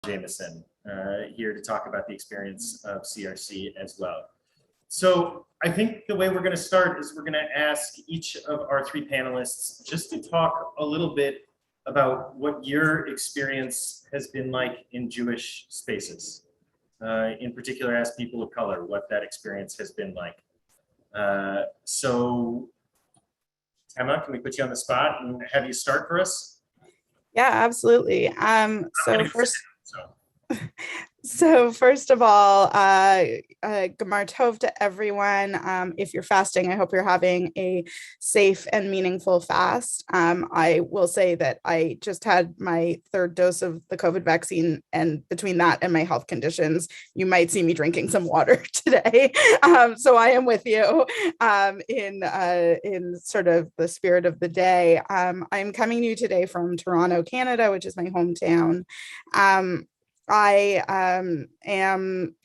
Jameson here to talk about the experience of CRC as well. So I think the way we're going to start is we're going to ask each of our three panelists just to talk a little bit about what your experience has been like in Jewish spaces. In particular, ask people of color what that experience has been like. So Tema, can we put you on the spot and have you start for us? Yeah, absolutely. So first of all, Gemar Tov to everyone. If you're fasting, I hope you're having a safe and meaningful fast. I will say that I just had my third dose of the COVID vaccine, and between that and my health conditions, you might see me drinking some water today. So I am with you in sort of the spirit of the day. I'm coming to you today from Toronto, Canada, which is my hometown. I am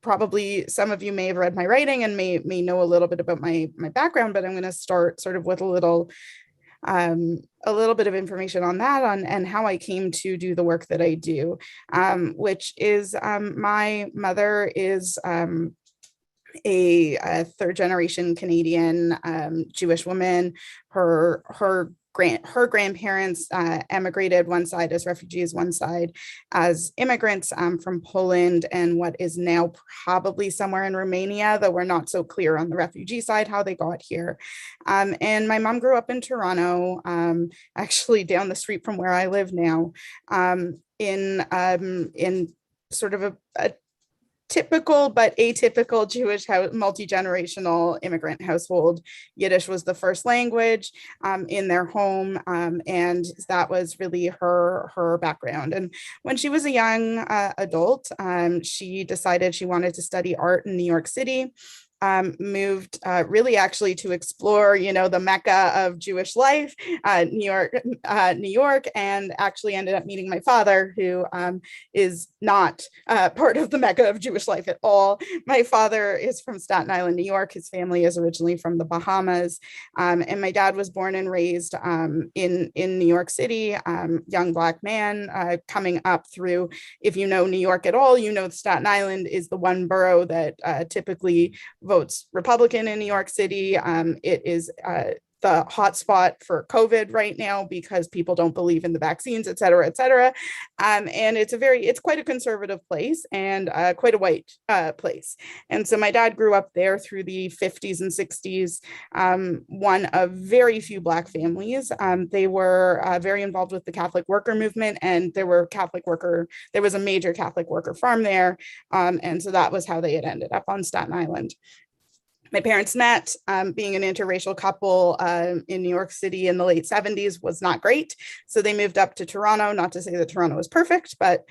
probably some of you may have read my writing and may know a little bit about my background, but I'm going to start sort of with a little bit of information on that and how I came to do the work that I do, which is my mother is a third generation Canadian Jewish woman. Her grandparents emigrated, one side as refugees, one side as immigrants from Poland and what is now probably somewhere in Romania, though we're not so clear on the refugee side how they got here. And my mom grew up in Toronto, actually down the street from where I live now, in sort of a typical but atypical Jewish multi-generational immigrant household. Yiddish was the first language in their home, and that was really her background. And when she was a young adult, she decided she wanted to study art in New York City. Moved really actually to explore, the Mecca of Jewish life, New York, and actually ended up meeting my father, who is not part of the Mecca of Jewish life at all. My father is from Staten Island, New York. His family is originally from the Bahamas, and my dad was born and raised in New York City. Young Black man coming up through. If you know New York at all, Staten Island is the one borough that typically votes Republican in New York City. It is the hotspot for COVID right now because people don't believe in the vaccines, et cetera, et cetera. And it's quite a conservative place and quite a white place. And so my dad grew up there through the 50s and 60s, one of very few Black families. They were very involved with the Catholic worker movement, and there was a major Catholic worker farm there. And so that was how they had ended up on Staten Island. My parents met. Being an interracial couple in New York City in the late 70s was not great. So they moved up to Toronto, not to say that Toronto was perfect, but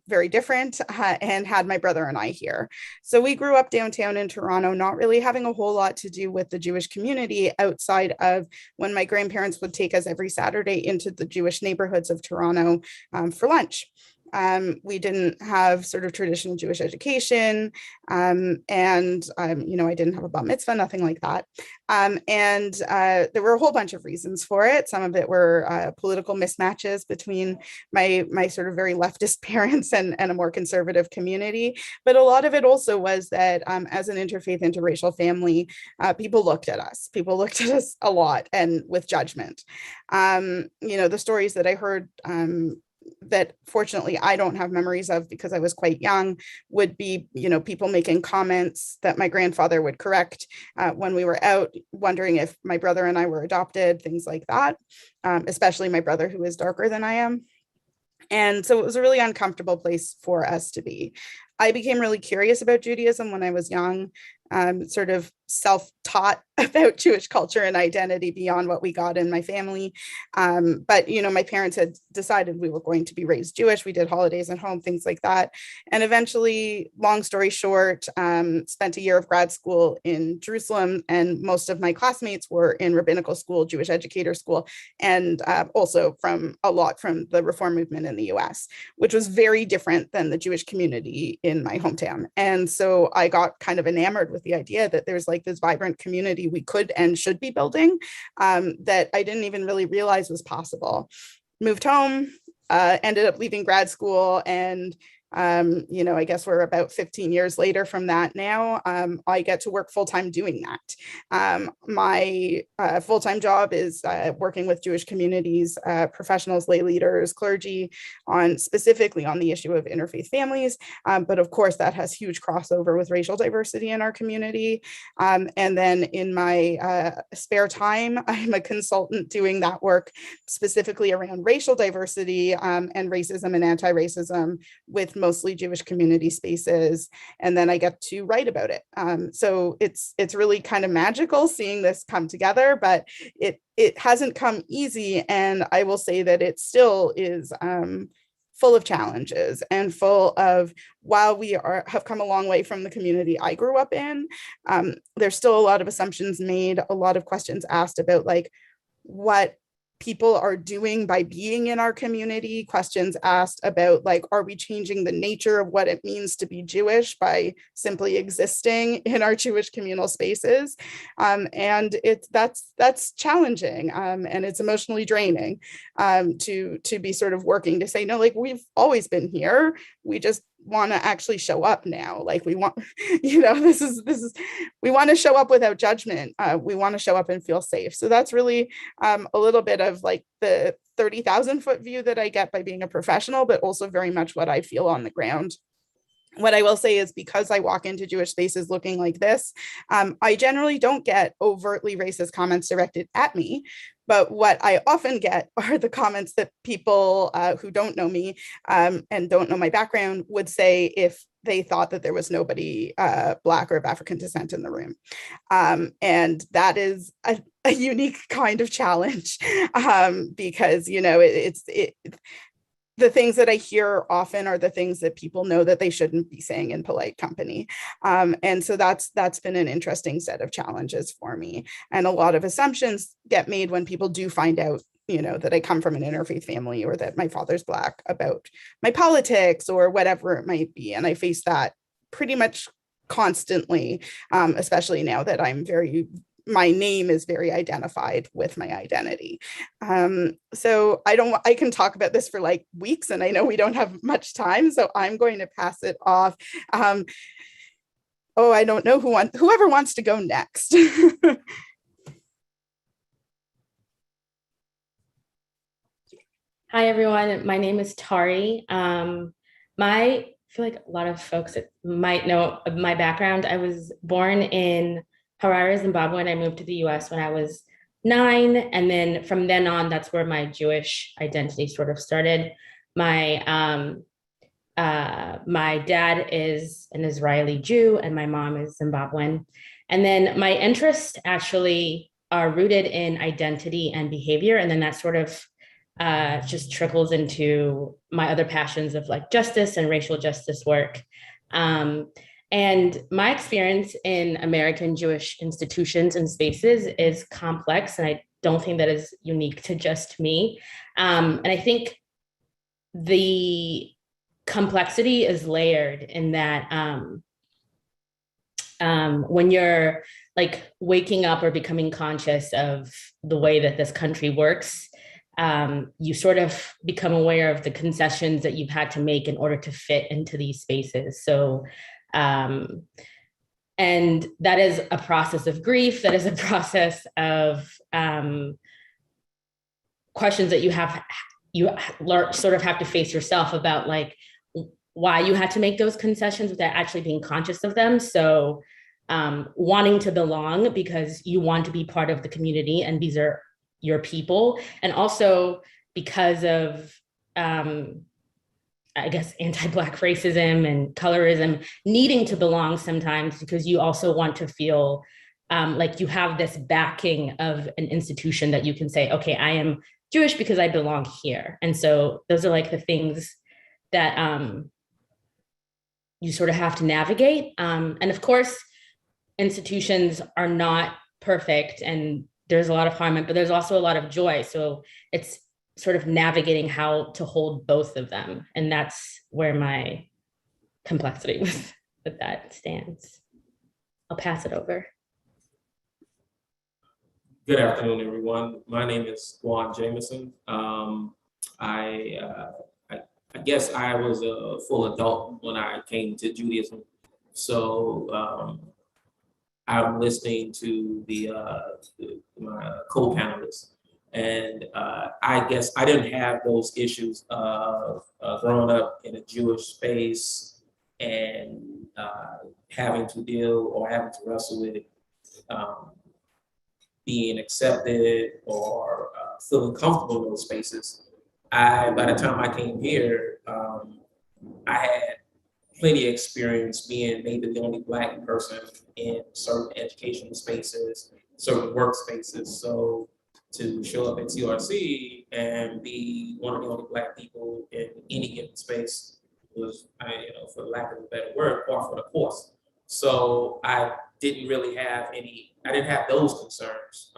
very different, and had my brother and I here. So we grew up downtown in Toronto, not really having a whole lot to do with the Jewish community outside of when my grandparents would take us every Saturday into the Jewish neighborhoods of Toronto for lunch. We didn't have sort of traditional Jewish education, and I didn't have a bat mitzvah, nothing like that. And there were a whole bunch of reasons for it. Some of it were political mismatches between my sort of very leftist parents and a more conservative community. But a lot of it also was that as an interfaith, interracial family, people looked at us. People looked at us a lot and with judgment. The stories that I heard that fortunately I don't have memories of because I was quite young would be, people making comments that my grandfather would correct when we were out, wondering if my brother and I were adopted, things like that, especially my brother, who is darker than I am. And so it was a really uncomfortable place for us to be. I became really curious about Judaism when I was young, sort of self-taught about Jewish culture and identity beyond what we got in my family. But, my parents had decided we were going to be raised Jewish. We did holidays at home, things like that. And eventually, long story short, spent a year of grad school in Jerusalem. And most of my classmates were in rabbinical school, Jewish educator school, and also from the Reform movement in the US, which was very different than the Jewish community in my hometown. And so I got kind of enamored with the idea that there's like this vibrant community we could and should be building that I didn't even really realize was possible. Moved home, ended up leaving grad school, and I guess we're about 15 years later from that now. I get to work full-time doing that. My full-time job is working with Jewish communities, professionals, lay leaders, clergy, specifically on the issue of interfaith families. But of course, that has huge crossover with racial diversity in our community. And then in my spare time, I'm a consultant doing that work specifically around racial diversity and racism and anti-racism with mostly Jewish community spaces, and then I get to write about it. So it's really kind of magical seeing this come together, but it hasn't come easy, and I will say that it still is full of challenges and full of, while we have come a long way from the community I grew up in, there's still a lot of assumptions made, a lot of questions asked about like what people are doing by being in our community, questions asked about like, are we changing the nature of what it means to be Jewish by simply existing in our Jewish communal spaces? And that's challenging, and it's emotionally draining to be sort of working to say, no, like we've always been here. We just want to actually show up now. Like we want, this is, we want to show up without judgment. We want to show up and feel safe. So that's really a little bit of like the 30,000 foot view that I get by being a professional, but also very much what I feel on the ground. What I will say is, because I walk into Jewish spaces looking like this, I generally don't get overtly racist comments directed at me. But what I often get are the comments that people who don't know me and don't know my background would say if they thought that there was nobody Black or of African descent in the room. And that is a unique kind of challenge because, the things that I hear often are the things that people know that they shouldn't be saying in polite company. And so that's been an interesting set of challenges for me. And a lot of assumptions get made when people do find out, that I come from an interfaith family or that my father's Black, about my politics or whatever it might be. And I face that pretty much constantly, especially now that my name is very identified with my identity. So I can talk about this for like weeks, and I know we don't have much time, so I'm going to pass it off. I don't know whoever wants to go next. Hi, everyone. My name is Tari. I feel like a lot of folks that might know my background. I was born in Harare, Zimbabwe, and I moved to the US when I was 9. And then from then on, that's where my Jewish identity sort of started. My dad is an Israeli Jew and my mom is Zimbabwean. And then my interests actually are rooted in identity and behavior. And then that sort of just trickles into my other passions of like justice and racial justice work. And my experience in American Jewish institutions and spaces is complex, and I don't think that is unique to just me. And I think the complexity is layered in that when you're like waking up or becoming conscious of the way that this country works, you sort of become aware of the concessions that you've had to make in order to fit into these spaces. So and that is a process of grief. That is a process of questions that you sort of have to face yourself about, like why you had to make those concessions without actually being conscious of them. So wanting to belong because you want to be part of the community and these are your people. And also because of I guess, anti-Black racism and colorism, needing to belong sometimes because you also want to feel like you have this backing of an institution that you can say, okay, I am Jewish because I belong here. And so those are like the things that you sort of have to navigate. And of course, institutions are not perfect and there's a lot of harm, but there's also a lot of joy. So it's sort of navigating how to hold both of them. And that's where my complexity with that stands. I'll pass it over. Good afternoon, everyone. My name is Jameson. I guess I was a full adult when I came to Judaism. So I'm listening to my co-panelists. And I guess I didn't have those issues of growing up in a Jewish space and having to deal or having to wrestle with being accepted or feeling comfortable in those spaces. By the time I came here, I had plenty of experience being maybe the only Black person in certain educational spaces, certain workspaces. So to show up at CRC and be one of the only Black people in any given space was, for lack of a better word, par for the course. So I didn't have those concerns.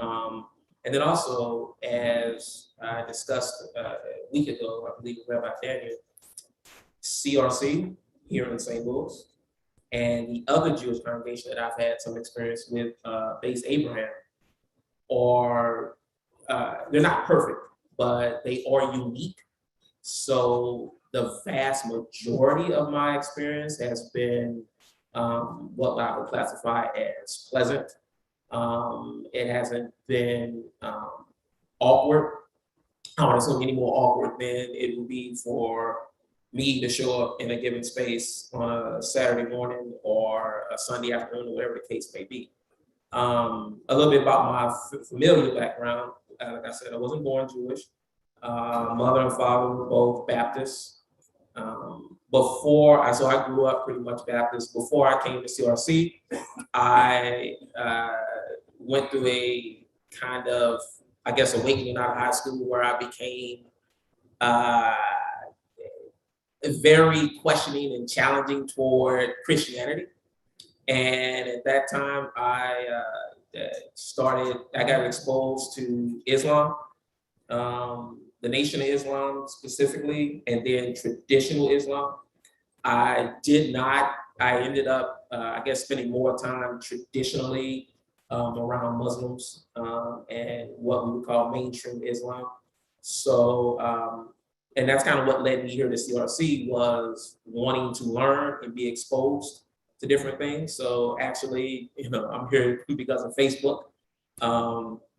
And then also, as I discussed a week ago, I believe with Rabbi Daniel, CRC here in St. Louis, and the other Jewish congregation that I've had some experience with, Base Abraham, they're not perfect, but they are unique. So the vast majority of my experience has been what I would classify as pleasant. It hasn't been awkward. I don't assume any more awkward than it would be for me to show up in a given space on a Saturday morning or a Sunday afternoon, or whatever the case may be. A little bit about my familial background. Like I said, I wasn't born Jewish. Mother and father were both Baptists. So I grew up pretty much Baptist. Before I came to CRC, I went through a kind of, I guess, awakening out of high school where I became very questioning and challenging toward Christianity. And at that time, I got exposed to Islam, the Nation of Islam specifically, and then traditional Islam. I ended up, I guess, spending more time traditionally around Muslims and what we would call mainstream Islam. So, and that's kind of what led me here to CRC, was wanting to learn and be exposed to different things. So actually, I'm here because of Facebook.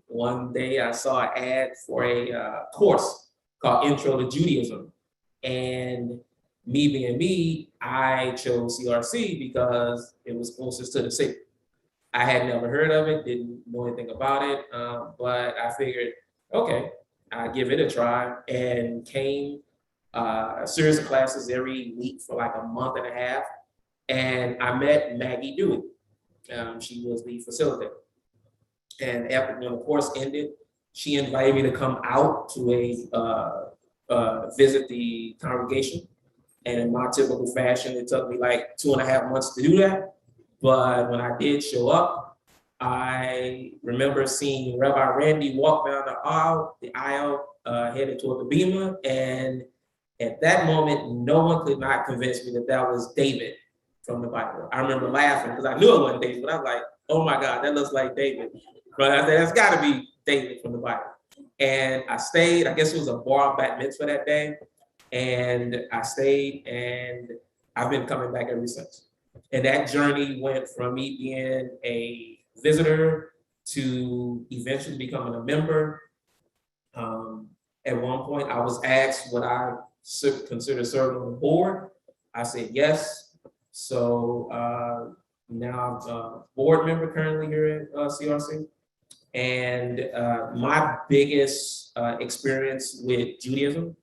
One day I saw an ad for a course called Intro to Judaism. And me being me, I chose CRC because it was closest to the city. I had never heard of it, didn't know anything about it, but I figured, okay, I'll give it a try, and came a series of classes every week for like a month and a half. And I met Maggie Dewey. She was the facilitator. And when the course ended, she invited me to come out to visit the congregation. And in my typical fashion, it took me like 2.5 months to do that. But when I did show up, I remember seeing Rabbi Randy walk down the aisle headed toward the Bema. And at that moment, no one could not convince me that that was David from the Bible. I remember laughing because I knew it wasn't David, but I was like, oh my God, that looks like David. But I said, that's gotta be David from the Bible. And I stayed, I guess it was a bar bat mitzvah that day. And I stayed, and I've been coming back ever since. And that journey went from me being a visitor to eventually becoming a member. At one point, I was asked would I consider serving on the board. I said yes. So now I'm a board member currently here at CRC. And my biggest experience with Judaism,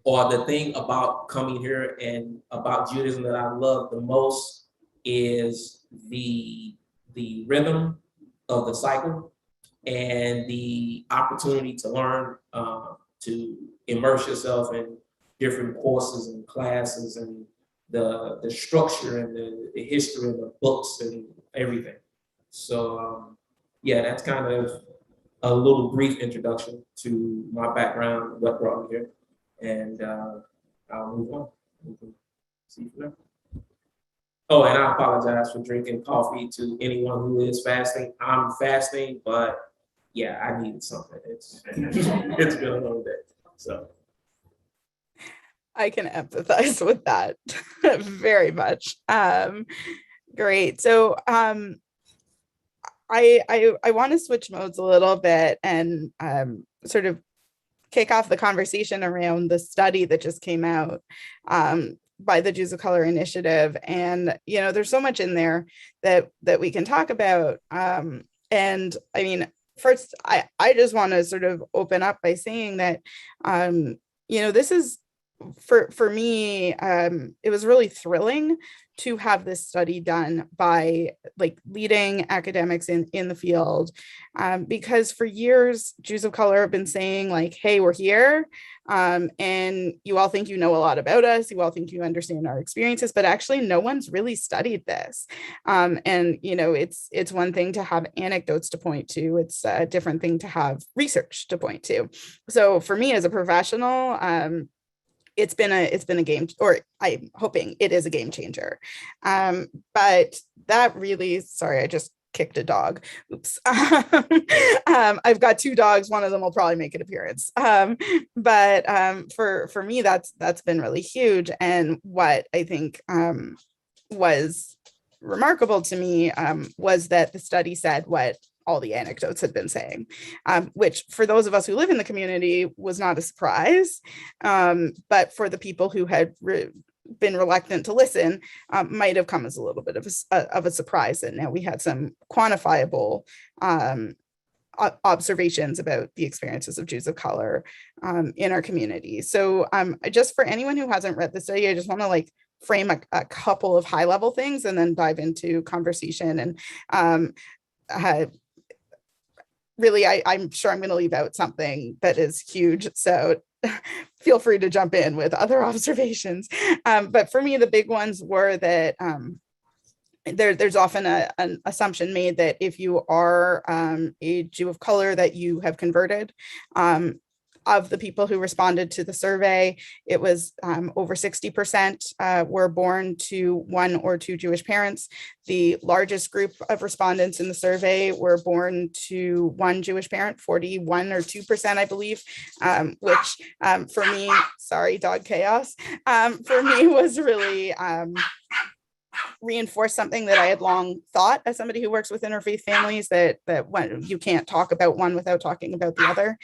or the thing about coming here and about Judaism that I love the most, is the rhythm of the cycle and the opportunity to learn, to immerse yourself in different courses and classes, and the structure and the history of the books and everything. So yeah, that's kind of a little brief introduction to my background, what brought me here. And I'll move on. See you there. Oh, and I apologize for drinking coffee to anyone who is fasting. I'm fasting, but yeah, I needed something. It's been a little bit. So I can empathize with that very much. Great. So I want to switch modes a little bit and sort of kick off the conversation around the study that just came out by the Jews of Color Initiative. And, there's so much in there that we can talk about. And I mean, first, I just want to sort of open up by saying that, this is, for me, it was really thrilling to have this study done by leading academics in the field, because for years Jews of color have been saying hey, we're here, and you all think you know a lot about us, you all think you understand our experiences, but actually no one's really studied this. And it's one thing to have anecdotes to point to, it's a different thing to have research to point to. So for me as a professional, it's been a game, or I'm hoping it is a game changer. But that really, sorry, I just kicked a dog. Oops. I've got 2 dogs. One of them will probably make an appearance. But for me, that's been really huge. And what I think was remarkable to me was that the study said what all the anecdotes had been saying, which for those of us who live in the community was not a surprise. But for the people who had been reluctant to listen, might have come as a little bit of a surprise. And now we had some quantifiable observations about the experiences of Jews of color in our community. So just for anyone who hasn't read the study, I just want to frame a couple of high level things and then dive into conversation. And really, I'm sure I'm going to leave out something that is huge. So feel free to jump in with other observations. But for me, the big ones were that there's often an assumption made that if you are a Jew of color, that you have converted. Of the people who responded to the survey, it was over 60% were born to 1 or 2 Jewish parents. The largest group of respondents in the survey were born to 1 Jewish parent, 41 or 2%, I believe, which for me, sorry, dog chaos, for me was really reinforced something that I had long thought as somebody who works with interfaith families, that when you can't talk about one without talking about the other.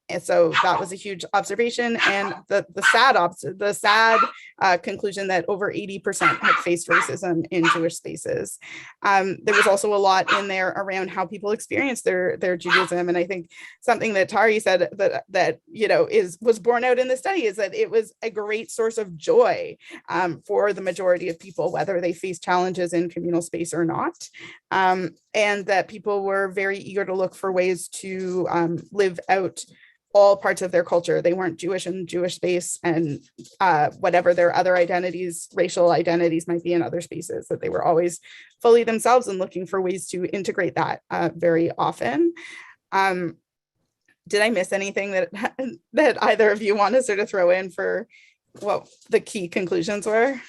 And so that was a huge observation, and the sad conclusion that over 80% had faced racism in Jewish spaces. There was also a lot in there around how people experience their Judaism, and I think something that Tari said that was borne out in the study is that it was a great source of joy for the majority of people, whether they face challenges in communal space or not, and that people were very eager to look for ways to live out all parts of their culture. They weren't Jewish in Jewish space, and whatever their other identities, racial identities might be in other spaces, that they were always fully themselves and looking for ways to integrate that very often. Did I miss anything that either of you want to sort of throw in for what the key conclusions were?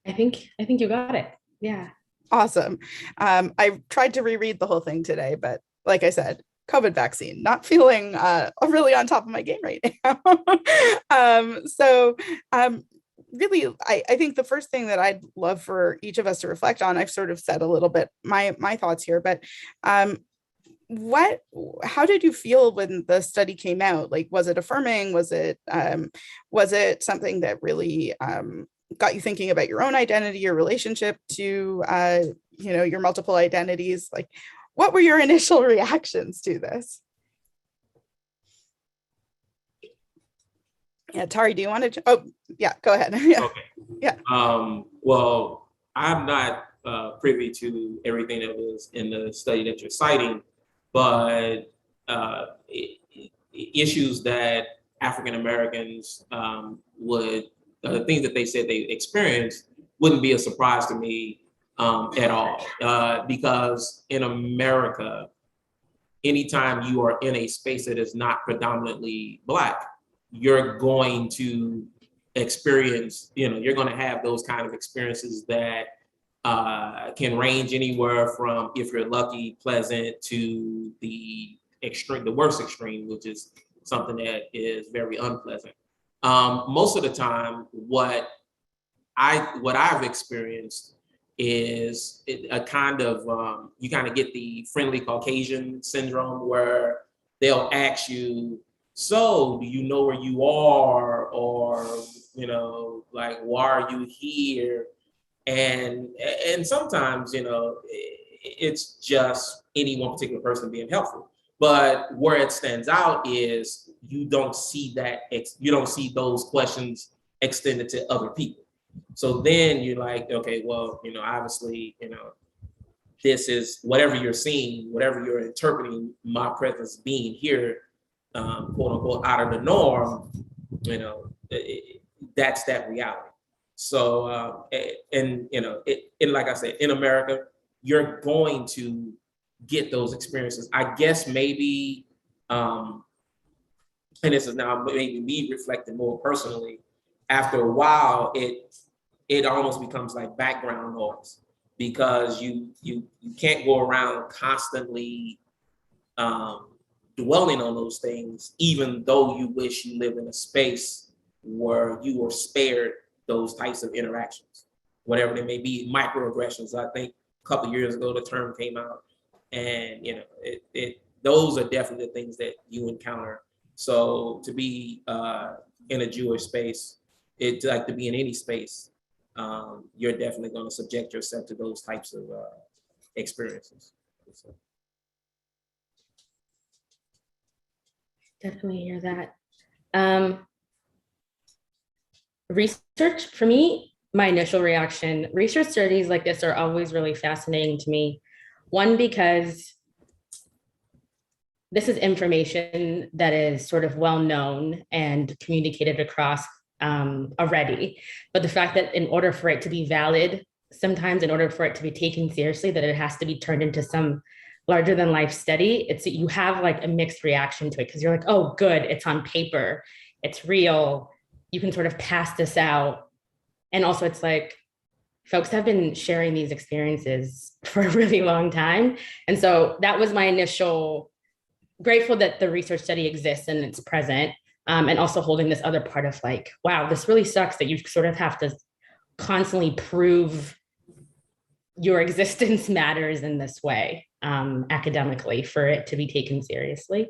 I think you got it. Yeah. Awesome. I tried to reread the whole thing today, but like I said, COVID vaccine, not feeling really on top of my game right now. Really, I think the first thing that I'd love for each of us to reflect on, I've sort of said a little bit my thoughts here, but how did you feel when the study came out? Was it affirming? Was it something that really got you thinking about your own identity, your relationship to your multiple identities? What were your initial reactions to this? Yeah, Tari, do you want to? Oh, yeah, go ahead. Yeah. Okay. Yeah. Well, I'm not privy to everything that was in the study that you're citing, but issues that African Americans the things that they said they experienced wouldn't be a surprise to me at all, because in America, anytime you are in a space that is not predominantly Black, you're going to experience, you're going to have those kind of experiences that can range anywhere from, if you're lucky, pleasant, to the worst extreme, which is something that is very unpleasant. Most of the time, what I've experienced is a kind of, you kind of get the friendly Caucasian syndrome where they'll ask you, so do you know where you are? Or, you know, like, why are you here? And sometimes, you know, it's just any one particular person being helpful. But where it stands out is you don't see those questions extended to other people. So then you're like, okay, well, you know, obviously, you know, this is whatever you're seeing, whatever you're interpreting my presence being here, quote unquote, out of the norm, you know, that's that reality. So, and you know, and like I said, in America, you're going to get those experiences. I guess maybe, and this is now maybe me reflecting more personally. After a while, it almost becomes like background noise because you can't go around constantly dwelling on those things, even though you wish you lived in a space where you were spared those types of interactions, whatever they may be, microaggressions. I think a couple of years ago the term came out, and you know, those are definitely the things that you encounter. So to be in a Jewish space, it's like to be in any space, you're definitely going to subject yourself to those types of experiences. So. Definitely hear that. Research, for me, my initial reaction, research studies like this are always really fascinating to me. One, because this is information that is sort of well known and communicated across already. But the fact that in order for it to be valid, sometimes in order for it to be taken seriously, that it has to be turned into some larger than life study, you have like a mixed reaction to it because you're like, oh, good, it's on paper, it's real, you can sort of pass this out. And also it's like, folks have been sharing these experiences for a really long time. And so that was my initial, grateful that the research study exists and it's present. And also holding this other part of like, wow, this really sucks that you sort of have to constantly prove your existence matters in this way, academically, for it to be taken seriously.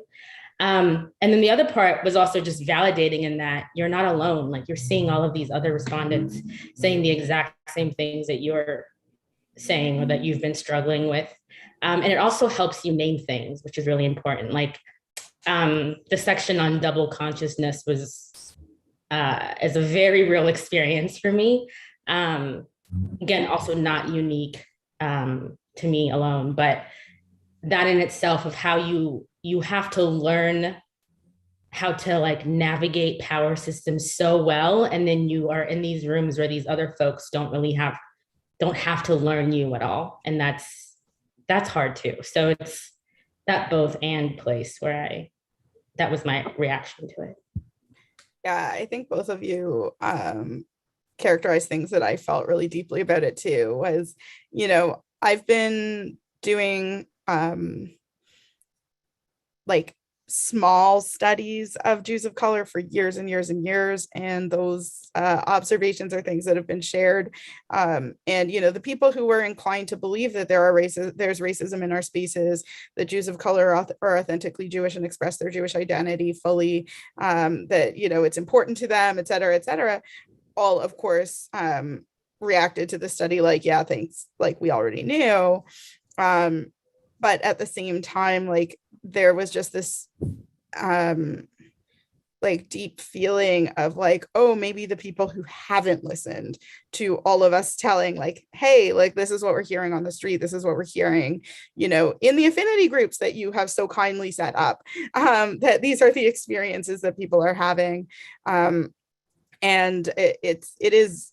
And then the other part was also just validating in that you're not alone. Like you're seeing all of these other respondents saying the exact same things that you're saying or that you've been struggling with. And it also helps you name things, which is really important. Like the section on double consciousness is a very real experience for me. Again, also not unique to me alone, but that in itself of how you have to learn how to like navigate power systems so well. And then you are in these rooms where these other folks don't have to learn you at all. And that's hard too. So it's that both and place where that was my reaction to it. Yeah, I think both of you characterize things that I felt really deeply about it too. Was, you know, I've been doing like small studies of Jews of color for years and years and years, and those observations are things that have been shared. And you know, the people who were inclined to believe that there's racism in our spaces, that Jews of color are authentically Jewish and express their Jewish identity fully, that you know it's important to them, et cetera, all of course reacted to the study like, yeah, thanks, like we already knew. But at the same time, like there was just this like deep feeling of like, oh, maybe the people who haven't listened to all of us telling like, hey, like this is what we're hearing on the street, this is what we're hearing, you know, in the affinity groups that you have so kindly set up, that these are the experiences that people are having. And it is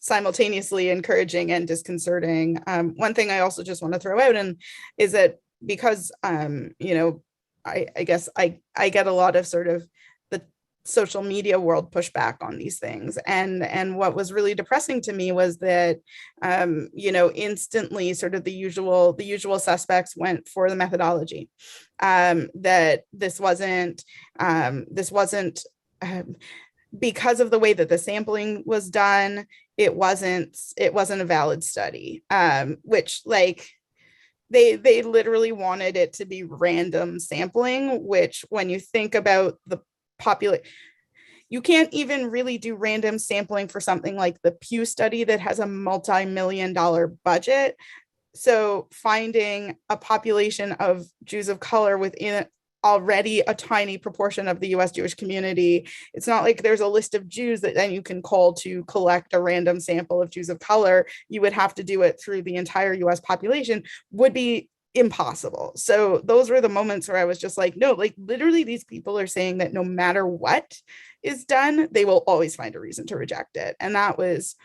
simultaneously encouraging and disconcerting. One thing I also just want to throw out is that because you know, I guess I get a lot of sort of social media world push back on these things. And what was really depressing to me was that, instantly sort of the usual suspects went for the methodology, that this wasn't because of the way that the sampling was done, it wasn't a valid study, which like, they literally wanted it to be random sampling, which when you think about the population, you can't even really do random sampling for something like the Pew study that has a multi-million-dollar budget. So finding a population of Jews of color within already a tiny proportion of the US Jewish community, it's not like there's a list of Jews that then you can call to collect a random sample of Jews of color. You would have to do it through the entire US population, would be impossible. So those were the moments where I was just like, no, like literally these people are saying that no matter what is done, they will always find a reason to reject it. And that was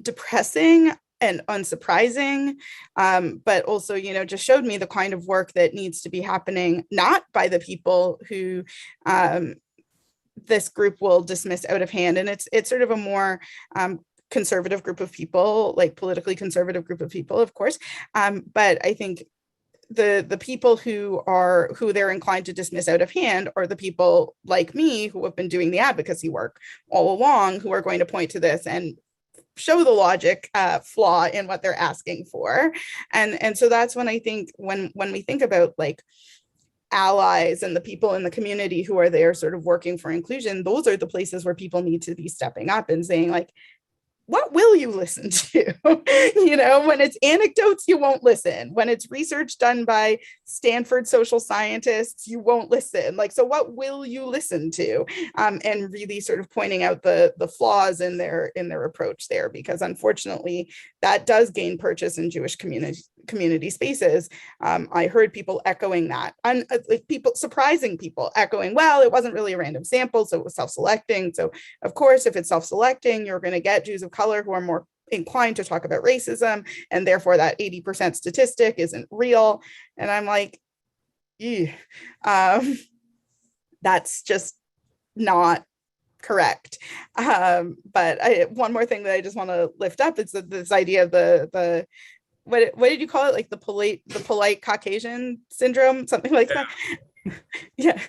depressing and unsurprising, but also, just showed me the kind of work that needs to be happening, not by the people who this group will dismiss out of hand. And it's sort of a more conservative group of people, like politically conservative group of people, of course. But I think the people who they're inclined to dismiss out of hand are the people like me who have been doing the advocacy work all along, who are going to point to this and show the logic flaw in what they're asking for. And so that's when I think when we think about like allies and the people in the community who are there sort of working for inclusion, those are the places where people need to be stepping up and saying like, what will you listen to? When it's anecdotes, you won't listen. When it's research done by Stanford social scientists, you won't listen. Like, so what will you listen to? And really sort of pointing out the flaws in their approach there, because unfortunately that does gain purchase in Jewish community spaces. I heard people echoing that, surprising people echoing, well, it wasn't really a random sample, so it was self-selecting. So of course, if it's self-selecting, you're going to get Jews of color who are more inclined to talk about racism, and therefore that 80% statistic isn't real. And I'm like, that's just not correct. But one more thing that I just want to lift up is this idea of the what did you call it? Like the polite Caucasian syndrome, something like that. Yeah.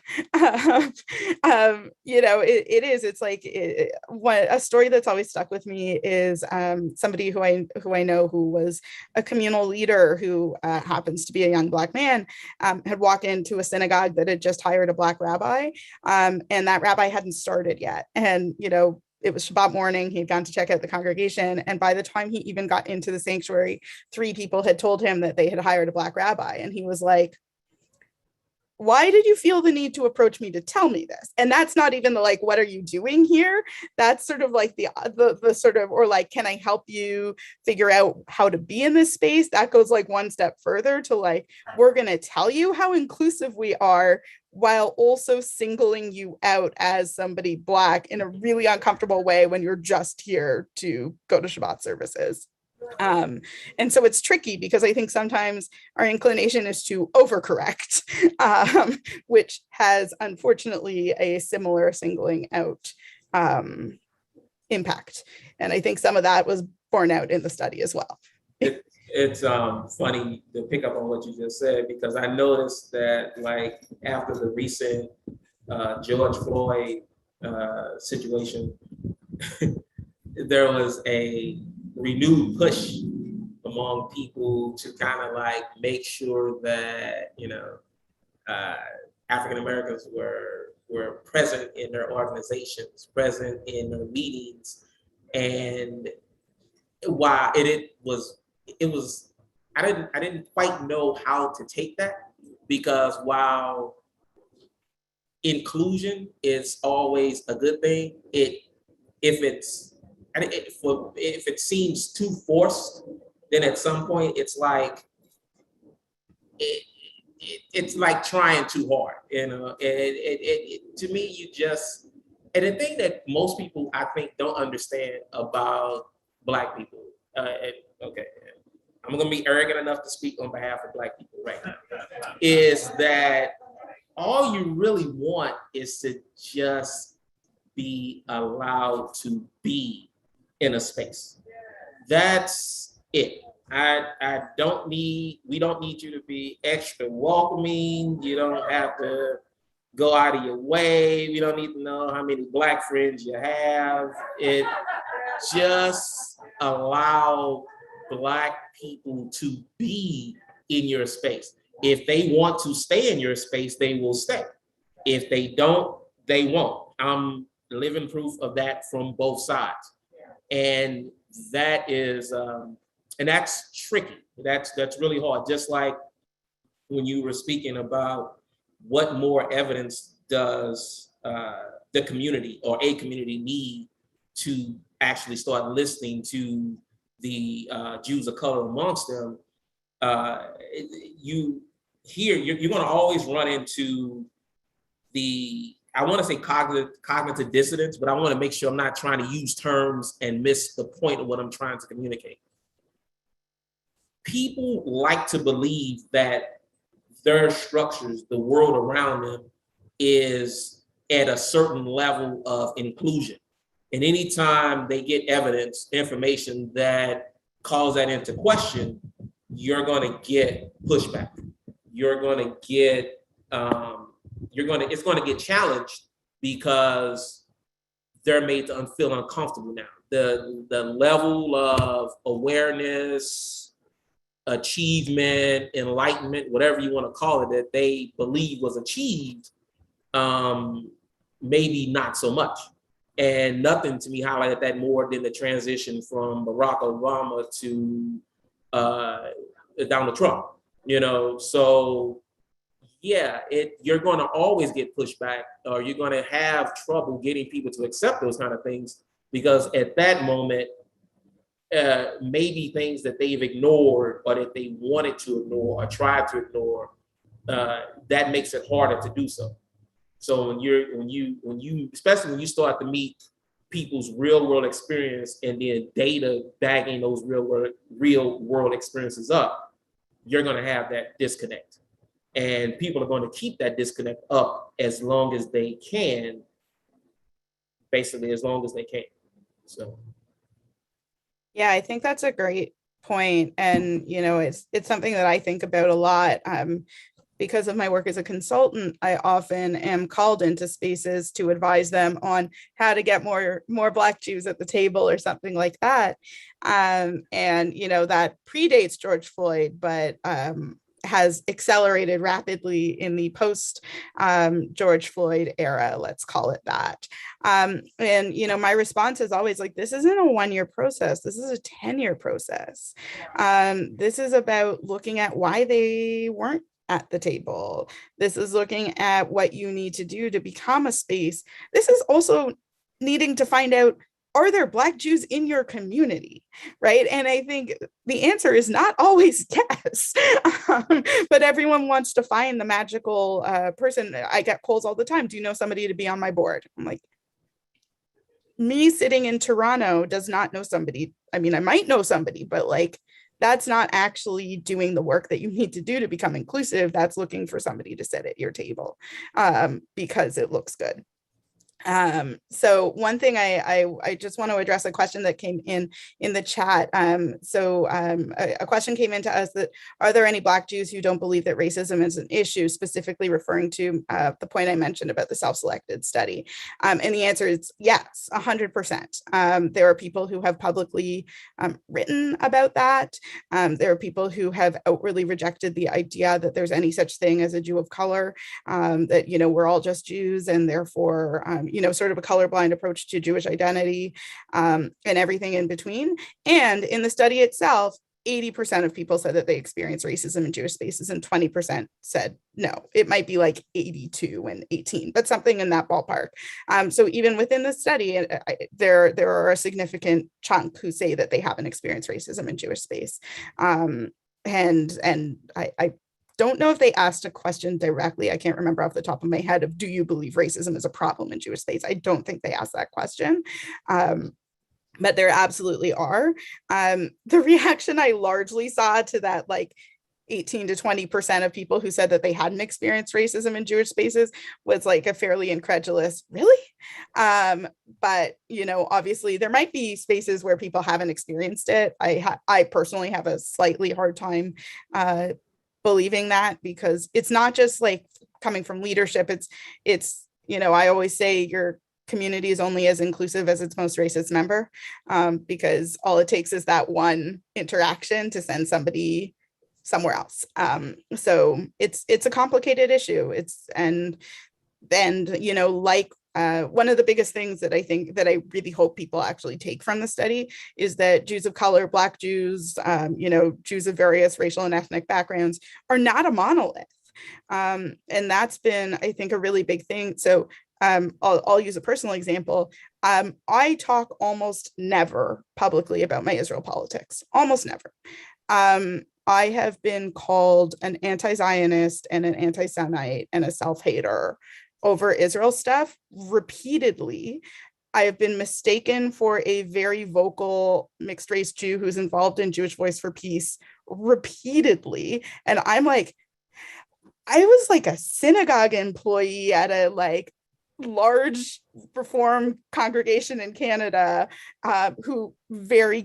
It's like a story that's always stuck with me is somebody who I know who was a communal leader who happens to be a young Black man, had walked into a synagogue that had just hired a Black rabbi, and that rabbi hadn't started yet. And it was Shabbat morning. He had gone to check out the congregation. And by the time he even got into the sanctuary, 3 people had told him that they had hired a Black rabbi. And he was like, why did you feel the need to approach me to tell me this? And that's not even the like, what are you doing here? That's sort of like the sort of, or like, can I help you figure out how to be in this space? That goes like one step further to like, we're going to tell you how inclusive we are while also singling you out as somebody Black in a really uncomfortable way when you're just here to go to Shabbat services. And so it's tricky because I think sometimes our inclination is to overcorrect, which has unfortunately a similar singling out impact. And I think some of that was borne out in the study as well. It's funny to pick up on what you just said, because I noticed that like after the recent George Floyd situation, there was a renewed push among people to kind of like make sure that African Americans were present in their organizations, present in their meetings, and while it was I didn't quite know how to take that, because while inclusion is always a good thing, if it seems too forced, then at some point it's like it's like trying too hard, to me, you just, and the thing that most people I think don't understand about Black people, okay, I'm gonna be arrogant enough to speak on behalf of Black people right now, is that all you really want is to just be allowed to be in a space. That's it. We don't need you to be extra welcoming. You don't have to go out of your way. We don't need to know how many Black friends you have. It just allow Black people to be in your space. If they want to stay in your space, they will stay. If they don't, they won't. I'm living proof of that from both sides. And that is, and that's tricky. That's really hard. Just like when you were speaking about what more evidence does the community or a community need to actually start listening to the Jews of color amongst them, you're going to always run into the, I want to say cognitive dissonance, but I want to make sure I'm not trying to use terms and miss the point of what I'm trying to communicate. People like to believe that their structures, the world around them, is at a certain level of inclusion. And anytime they get evidence, information that calls that into question, you're going to get pushback. You're going to get, it's going to get challenged because they're made to feel uncomfortable now. The level of awareness, achievement, enlightenment, whatever you want to call it, that they believe was achieved, maybe not so much. And nothing to me highlighted that more than the transition from Barack Obama to Donald Trump, so yeah, you're going to always get pushback, or you're going to have trouble getting people to accept those kind of things, because at that moment, maybe things that they've ignored or that they wanted to ignore or tried to ignore, that makes it harder to do so. So when you especially when you start to meet people's real world experience and then data bagging those real world experiences up, you're going to have that disconnect. And people are going to keep that disconnect up as long as they can, basically as long as they can. So. Yeah, I think that's a great point. And, it's something that I think about a lot. Because of my work as a consultant, I often am called into spaces to advise them on how to get more Black Jews at the table or something like that. And, that predates George Floyd, but has accelerated rapidly in the post George Floyd era, let's call it that. And, my response is always like, this isn't a 1-year process. This is a 10-year process. This is about looking at why they weren't at the table. This is looking at what you need to do to become a space. This is also needing to find out, are there Black Jews in your community, right? And I think the answer is not always yes, but everyone wants to find the magical person. I get calls all the time. Do you know somebody to be on my board? I'm like, me sitting in Toronto does not know somebody. I mean, I might know somebody, but that's not actually doing the work that you need to do to become inclusive. That's looking for somebody to sit at your table because it looks good. So one thing I just want to address a question that came in the chat. A question came into us that, are there any Black Jews who don't believe that racism is an issue, specifically referring to the point I mentioned about the self-selected study? And the answer is yes, 100%. There are people who have publicly written about that. There are people who have outwardly rejected the idea that there's any such thing as a Jew of color, that, we're all just Jews, and therefore, sort of a colorblind approach to Jewish identity, and everything in between. And in the study itself, 80% of people said that they experience racism in Jewish spaces, and 20% said no. It might be like 82 and 18, but something in that ballpark. So even within the study, there are a significant chunk who say that they haven't experienced racism in Jewish space. And I don't know if they asked a question directly. I can't remember off the top of my head of, do you believe racism is a problem in Jewish space? I don't think they asked that question. But there absolutely are. The reaction I largely saw to that, 18 to 20% of people who said that they hadn't experienced racism in Jewish spaces was like a fairly incredulous, really? But, you know, obviously there might be spaces where people haven't experienced it. I personally have a slightly hard time believing that, because it's not just like coming from leadership. It's, you know, I always say your community is only as inclusive as its most racist member, because all it takes is that one interaction to send somebody somewhere else. So it's a complicated issue. And you know, like one of the biggest things that I really hope people actually take from the study is that Jews of color, Black Jews, you know, Jews of various racial and ethnic backgrounds are not a monolith. And that's been, I think, a really big thing. So I'll use a personal example. I talk almost never publicly about my Israel politics, almost never. I have been called an anti-Zionist and an anti-Semite and a self-hater over Israel stuff repeatedly. I have been mistaken for a very vocal mixed race Jew who's involved in Jewish Voice for Peace repeatedly. And I'm like, I was like a synagogue employee at a like large Reform congregation in Canada, who very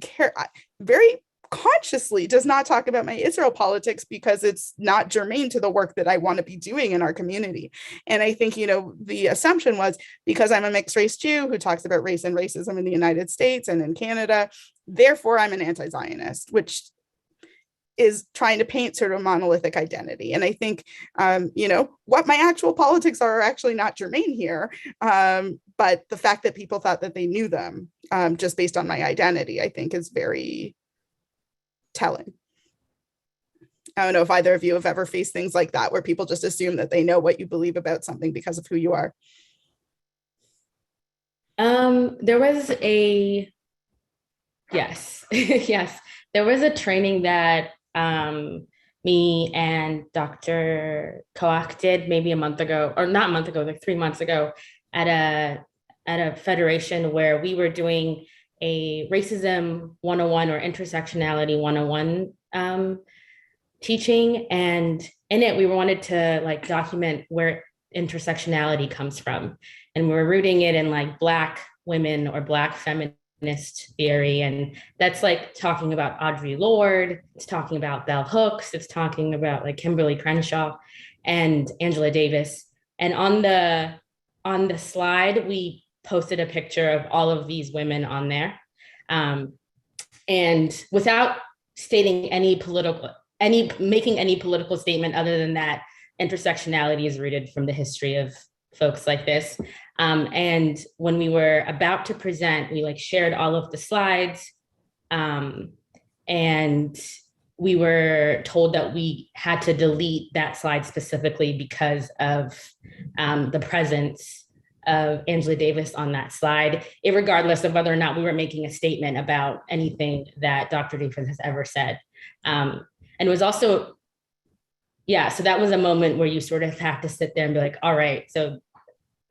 consciously does not talk about my Israel politics because it's not germane to the work that I want to be doing in our community. And I think, you know, the assumption was because I'm a mixed race Jew who talks about race and racism in the United States and in Canada, therefore I'm an anti-Zionist, which is trying to paint sort of a monolithic identity. And I think, you know, what my actual politics are actually not germane here. But the fact that people thought that they knew them just based on my identity, I think is very telling. I don't know if either of you have ever faced things like that, where people just assume that they know what you believe about something because of who you are. There was yes, yes. There was a training that me and Dr. Koach did maybe a month ago, or not a month ago, like 3 months ago, at a federation where we were doing a racism 101 or intersectionality 101 teaching. And in it, we wanted to like document where intersectionality comes from. And we were rooting it in like Black women or Black feminist theory. And that's like talking about Audre Lorde, it's talking about Bell Hooks, it's talking about like Kimberly Crenshaw and Angela Davis. And on the slide, we posted a picture of all of these women on there. And without stating making any political statement other than that, intersectionality is rooted from the history of folks like this. And when we were about to present, we like shared all of the slides, and we were told that we had to delete that slide specifically because of the presence of Angela Davis on that slide, regardless of whether or not we were making a statement about anything that Dr. Davis has ever said. And it was also, yeah, so that was a moment where you sort of have to sit there and be like, all right, so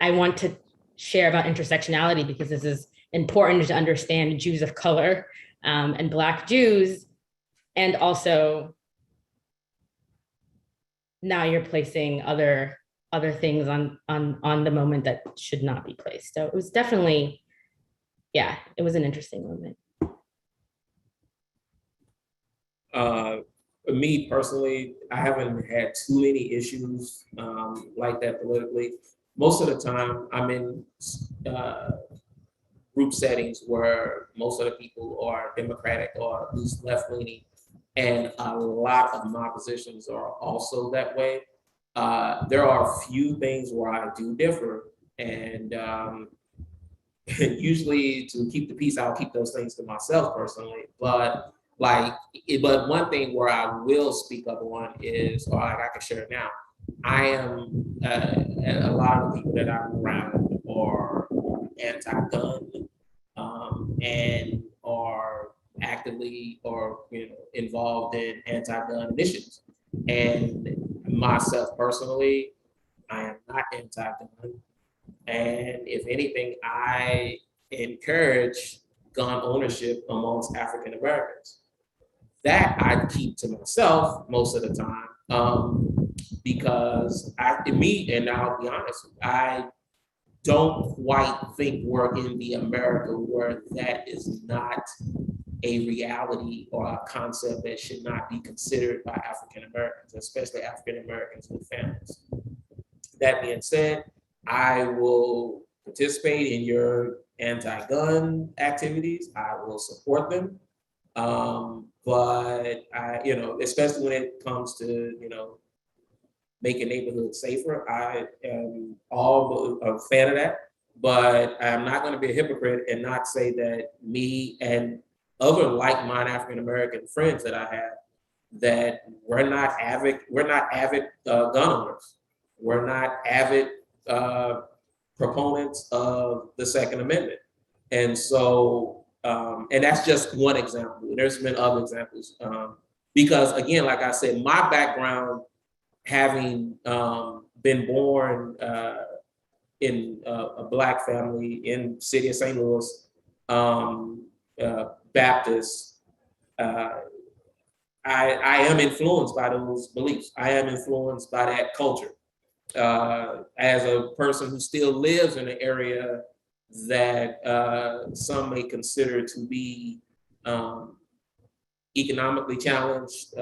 I want to share about intersectionality because this is important to understand Jews of color and Black Jews. And also now you're placing other things on the moment that should not be placed. So it was definitely, yeah, it was an interesting moment. For me personally, I haven't had too many issues like that politically. Most of the time, I'm in group settings where most of the people are Democratic or at least left-leaning, and a lot of my positions are also that way. There are a few things where I do differ, and usually to keep the peace, I'll keep those things to myself personally. But but one thing where I will speak up on is, or like I can share it now, I am, a lot of the people that I'm around are anti-gun and are actively or involved in anti-gun initiatives. And myself personally, I am not anti-gun. And if anything, I encourage gun ownership amongst African Americans. that I keep to myself most of the time, because and I'll be honest, I don't quite think we're in the America where that is not a reality or a concept that should not be considered by African Americans, especially African Americans with families. That being said, I will participate in your anti-gun activities. I will support them. But I, especially when it comes to, making neighborhoods safer, I am all a fan of that. But I'm not going to be a hypocrite and not say that me and other like-minded African American friends that I have, that we're not avid gun owners. We're not avid proponents of the Second Amendment. And so, and that's just one example. There's been other examples. Because again, like I said, my background, having been born in a Black family in the city of St. Louis, Baptist, I am influenced by those beliefs. I am influenced by that culture. As a person who still lives in an area that some may consider to be economically challenged,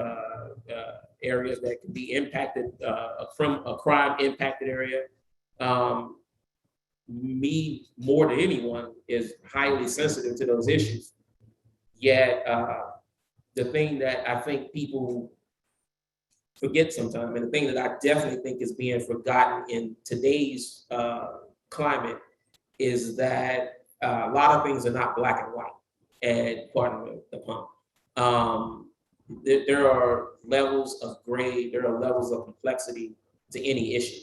areas that can be impacted, from a crime impacted area. Me, more than anyone, is highly sensitive to those issues. Yet, the thing that I think people forget sometimes, and the thing that I definitely think is being forgotten in today's climate, is that a lot of things are not black and white. And pardon the pun. There are levels of gray, there are levels of complexity to any issue.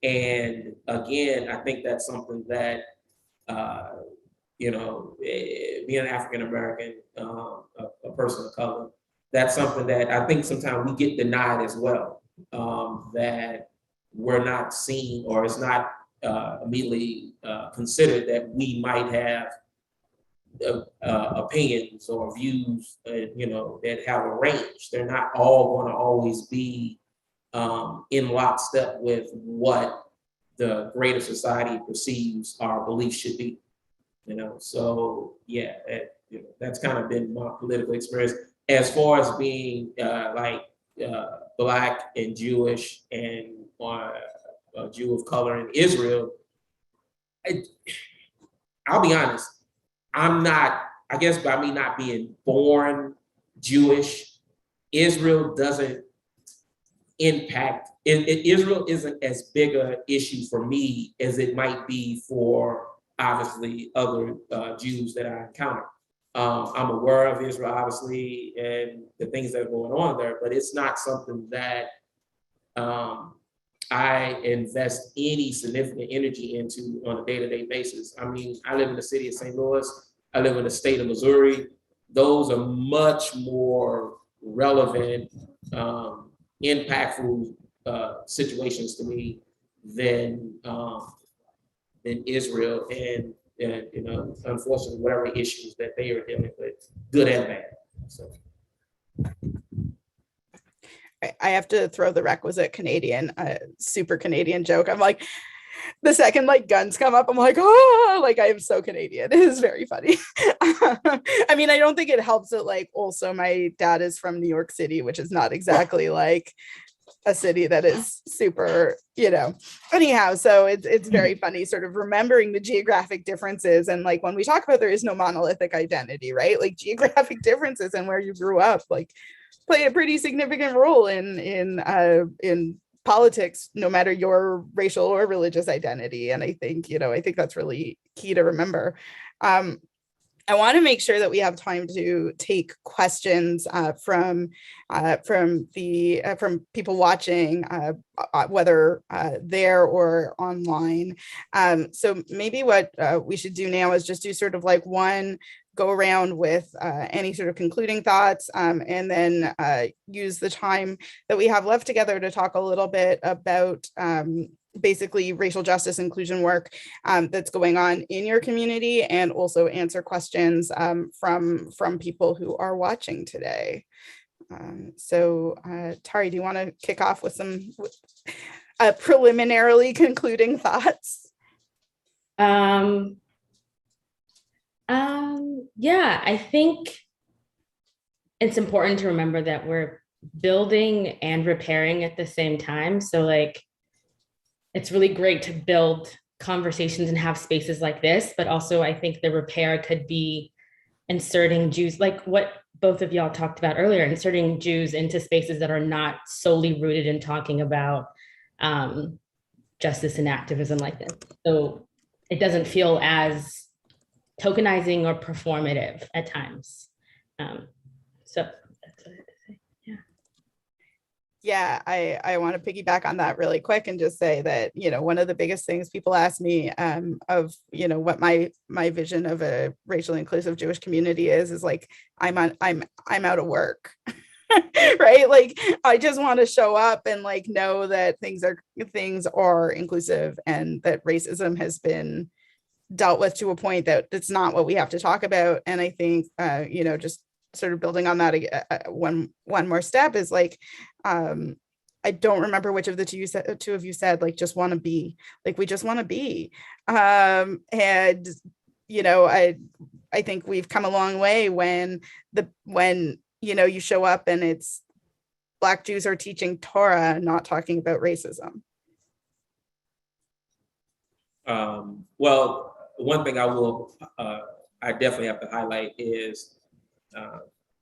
And again, I think that's something that, being an African American, a person of color, that's something that I think sometimes we get denied as well, that we're not seen, or it's not immediately considered that we might have opinions or views, that have a range. They're not all going to always be in lockstep with what the greater society perceives our beliefs should be. So yeah, that's kind of been my political experience. As far as being Black and Jewish and a Jew of color in Israel, I'll be honest, I'm not, I guess by me not being born Jewish, Israel doesn't impact, Israel isn't as big an issue for me as it might be for obviously other Jews that I encounter. I'm aware of Israel, obviously, and the things that are going on there, but it's not something that I invest any significant energy into on a day-to-day basis. I mean, I live in the city of St. Louis. I live in the state of Missouri. Those are much more relevant, impactful situations to me than Israel and unfortunately, whatever issues that they are dealing with, good and bad. So. I have to throw the requisite Canadian, super Canadian joke. I'm like, the second guns come up, I'm like, oh, I am so Canadian. It is very funny. I mean, I don't think it helps that also my dad is from New York City, which is not exactly a city that is super, anyhow. So it's very funny sort of remembering the geographic differences. And when we talk about there is no monolithic identity, right? Geographic differences and where you grew up, play a pretty significant role in politics, no matter your racial or religious identity. And I think that's really key to remember. I want to make sure that we have time to take questions from people watching, whether there or online. So maybe what we should do now is just do sort of one go around with any sort of concluding thoughts, and then use the time that we have left together to talk a little bit about basically racial justice inclusion work that's going on in your community, and also answer questions from people who are watching today. Tari, do you want to kick off with some preliminarily concluding thoughts? Yeah, I think it's important to remember that we're building and repairing at the same time. So like, it's really great to build conversations and have spaces like this, but also I think the repair could be inserting Jews, like what both of y'all talked about earlier, inserting Jews into spaces that are not solely rooted in talking about justice and activism like this. So it doesn't feel as tokenizing or performative at times. So that's what I have to say. Yeah. Yeah, I want to piggyback on that really quick and just say that, you know, one of the biggest things people ask me of, you know, what my vision of a racially inclusive Jewish community is like, I'm out of work. Right? Like, I just want to show up and like know that things are inclusive, and that racism has been dealt with to a point that it's not what we have to talk about. And I think, you know, just sort of building on that, one more step is like, I don't remember which of the two of you said, like, just want to be, like, we just want to be. And, you know, I think we've come a long way when, you know, you show up and it's Black Jews are teaching Torah, not talking about racism. Well, one thing I definitely have to highlight is,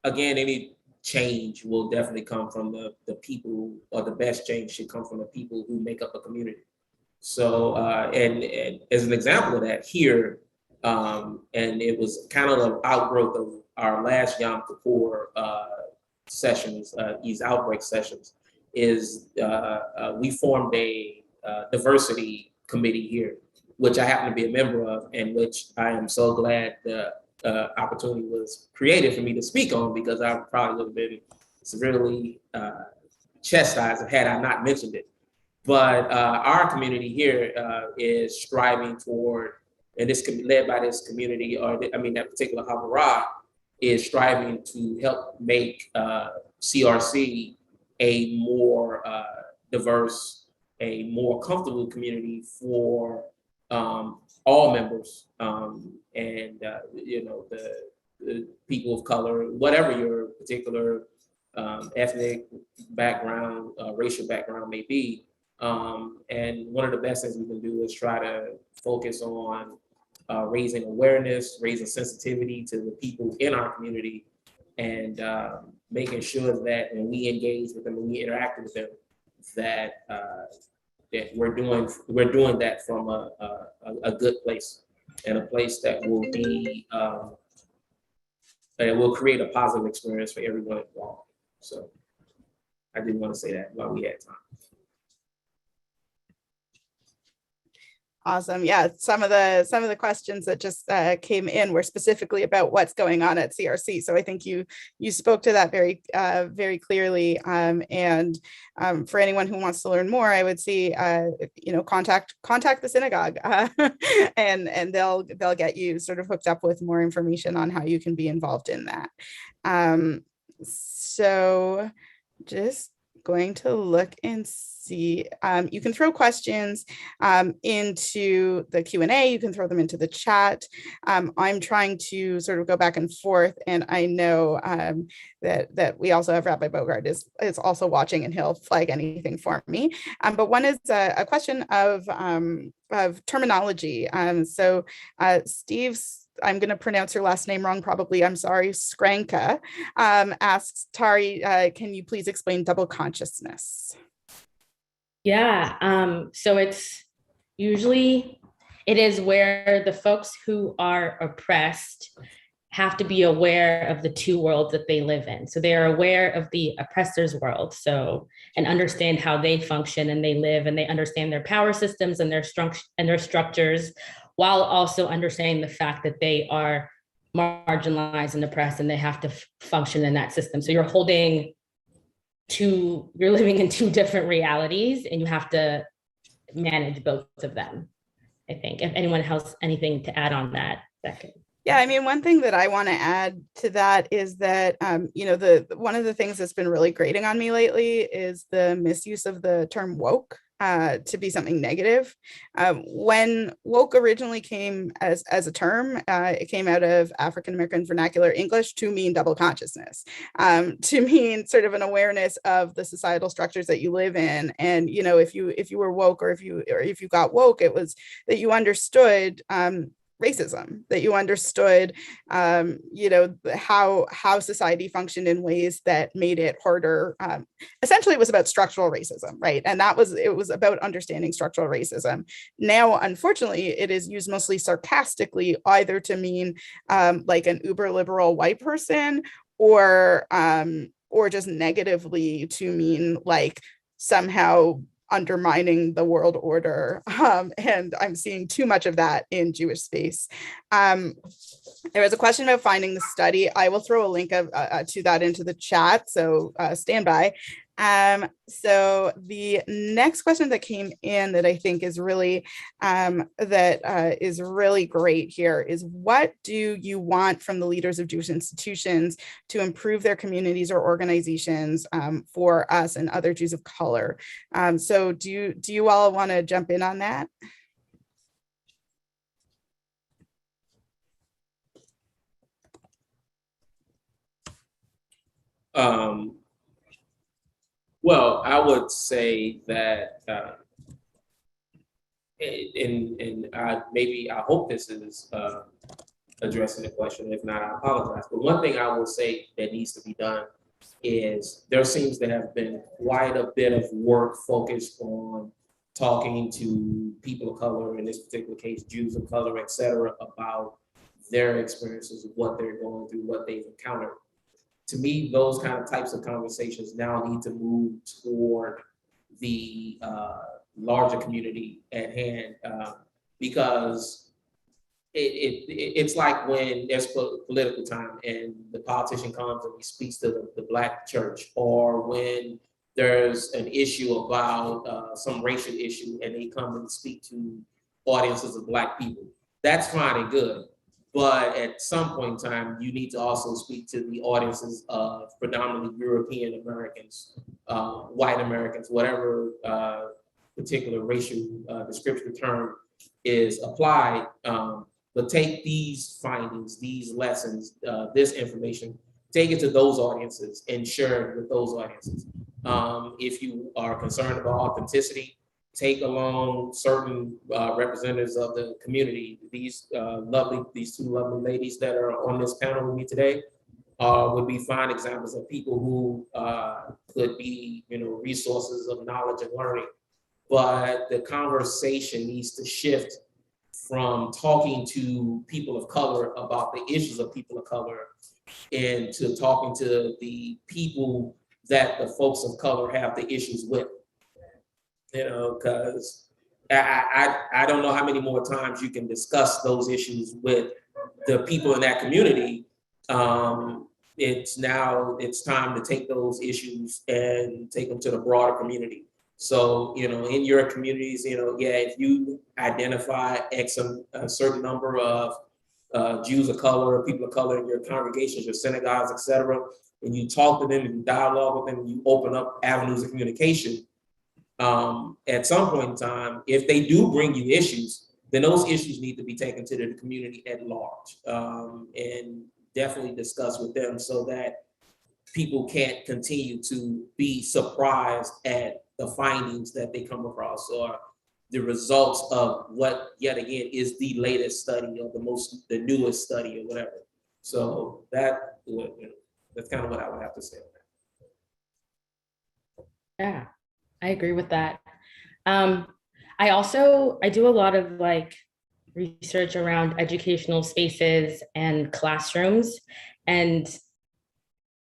again, any change will definitely come from the people, or the best change should come from the people who make up a community. So, and as an example of that here, and it was kind of an outgrowth of our last Yom Kippur sessions, these outbreak sessions, is we formed a diversity committee here, which I happen to be a member of, and which I am so glad the opportunity was created for me to speak on, because I probably would have been severely chastised had I not mentioned it. But our community here is striving toward, and this can be led by this community, or I mean that particular Havara is striving to help make CRC a more diverse, a more comfortable community for all members, and you know, the people of color, whatever your particular ethnic background, racial background may be. And one of the best things we can do is try to focus on raising awareness, raising sensitivity to the people in our community, and making sure that when we engage with them, when we interact with them, that that we're doing that from a good place, and a place that will be that will create a positive experience for everyone involved. So I didn't want to say that while we had time. Awesome. Yeah, some of the questions that just came in were specifically about what's going on at CRC. So I think you spoke to that very clearly. And for anyone who wants to learn more, I would say you know, contact the synagogue, and they'll get you sort of hooked up with more information on how you can be involved in that. So just going to look and see. You can throw questions into the Q&A. You can throw them into the chat. I'm trying to sort of go back and forth, and I know that we also have Rabbi Bogart is also watching, and he'll flag anything for me. But one is a question of terminology. So Steve's, I'm going to pronounce your last name wrong, probably. I'm sorry. Skranka asks, Tari, can you please explain double consciousness? Yeah. So it's usually, it is where the folks who are oppressed have to be aware of the two worlds that they live in. So they are aware of the oppressor's world, so, and understand how they function and they live, and they understand their power systems and their structures, while also understanding the fact that they are marginalized and oppressed, and they have to function in that system. So you're living in two different realities, and you have to manage both of them. I think if anyone has anything to add on that, that could. Yeah, I mean, one thing that I want to add to that is that, the one of the things that's been really grating on me lately is the misuse of the term woke to be something negative. When woke originally came as a term, it came out of African American vernacular English to mean double consciousness, to mean sort of an awareness of the societal structures that you live in. And if you were woke, or if you got woke, it was that you understood racism, that you understood how society functioned in ways that made it harder. Essentially, it was about structural racism, right? And it was about understanding structural racism. Now, unfortunately, it is used mostly sarcastically, either to mean like an uber liberal white person, or just negatively to mean like somehow undermining the world order. And I'm seeing too much of that in Jewish space. There was a question about finding the study. I will throw a link to that into the chat, so stand by. So the next question that came in that I think is really great here is, what do you want from the leaders of Jewish institutions to improve their communities or organizations for us and other Jews of color? So do you all want to jump in on that? Well, I would say that, and I hope this is addressing the question. If not, I apologize. But one thing I will say that needs to be done is there seems to have been quite a bit of work focused on talking to people of color, in this particular case, Jews of color, et cetera, about their experiences, what they're going through, what they've encountered. To me, those kind of types of conversations now need to move toward the larger community at hand, because it's like when there's political time and the politician comes and he speaks to the Black church, or when there's an issue about some racial issue and they come and speak to audiences of Black people. That's fine and good. But at some point in time, you need to also speak to the audiences of predominantly European Americans, white Americans, whatever particular racial descriptive term is applied. But take these findings, these lessons, this information, take it to those audiences and share it with those audiences. If you are concerned about authenticity, take along certain representatives of the community. These two lovely ladies that are on this panel with me today would be fine examples of people who could be, resources of knowledge and learning. But the conversation needs to shift from talking to people of color about the issues of people of color into talking to the people that the folks of color have the issues with. Because I don't know how many more times you can discuss those issues with the people in that community. It's time to take those issues and take them to the broader community. So, in your communities, if you identify a certain number of Jews of color, people of color in your congregations, your synagogues, et cetera, and you talk to them and you dialogue with them, and you open up avenues of communication, at some point in time, if they do bring you issues, then those issues need to be taken to the community at large, and definitely discuss with them so that people can't continue to be surprised at the findings that they come across or the results of what, yet again, is the latest study or the newest study or whatever. So that's kind of what I would have to say on that. Yeah, I agree with that. I do a lot of research around educational spaces and classrooms. And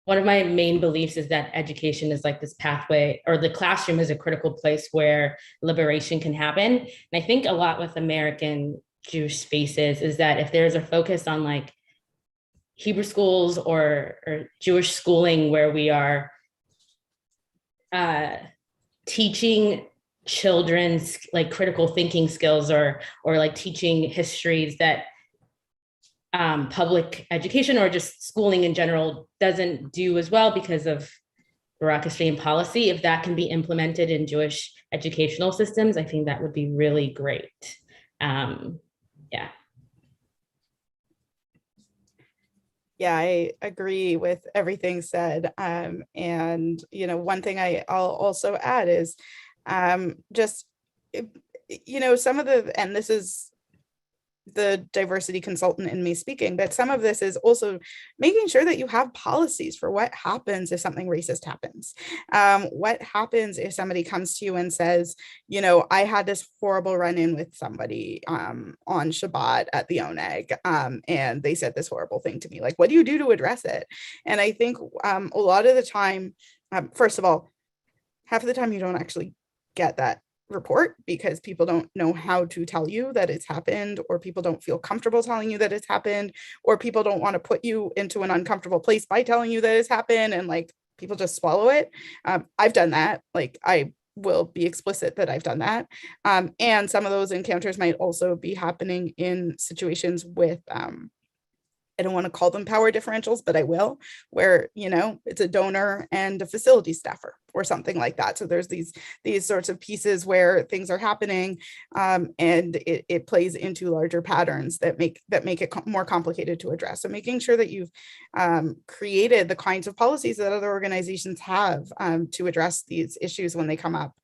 one of my main beliefs is that education is like this pathway, or the classroom is a critical place where liberation can happen. And I think a lot with American Jewish spaces is that if there's a focus on Hebrew schools or Jewish schooling where we are teaching children's like critical thinking skills or like teaching histories that public education or just schooling in general doesn't do as well because of bureaucracy and policy. If that can be implemented in Jewish educational systems, I think that would be really great. Yeah. Yeah, I agree with everything said. And, you know, one thing I'll also add is just, you know, some of the, and this is the diversity consultant in me speaking, but some of this is also making sure that you have policies for what happens if something racist happens. What happens if somebody comes to you and says, you know, I had this horrible run-in with somebody on Shabbat at the Oneg, and they said this horrible thing to me. Like, what do you do to address it? And I think a lot of the time, first of all, half of the time you don't actually get that report because people don't know how to tell you that it's happened, or people don't feel comfortable telling you that it's happened, or people don't want to put you into an uncomfortable place by telling you that it's happened, and like people just swallow it. I've done that. Like, I will be explicit that I've done that. And some of those encounters might also be happening in situations with I don't want to call them power differentials, but I will, where, you know, it's a donor and a facility staffer or something like that. So there's these sorts of pieces where things are happening, and it plays into larger patterns that make it more complicated to address. So making sure that you've created the kinds of policies that other organizations have to address these issues when they come up.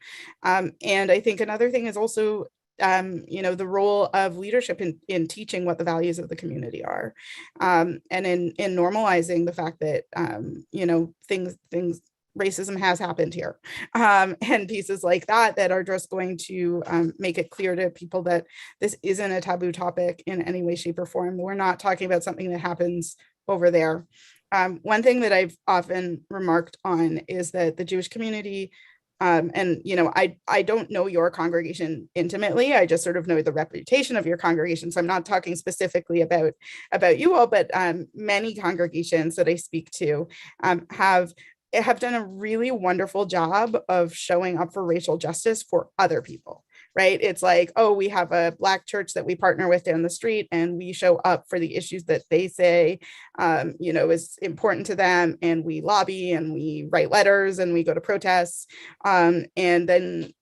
And I think another thing is also you know, the role of leadership in teaching what the values of the community are, and in normalizing the fact that you know, racism has happened here, and pieces like that are just going to make it clear to people that this isn't a taboo topic in any way, shape, or form. We're not talking about something that happens over there. One thing that I've often remarked on is that the Jewish community, and, you know, I don't know your congregation intimately. I just sort of know the reputation of your congregation. So I'm not talking specifically about you all, but many congregations that I speak to have done a really wonderful job of showing up for racial justice for other people, right? It's like, oh, we have a Black church that we partner with down the street, and we show up for the issues that they say, you know, is important to them, and we lobby and we write letters and we go to protests, and then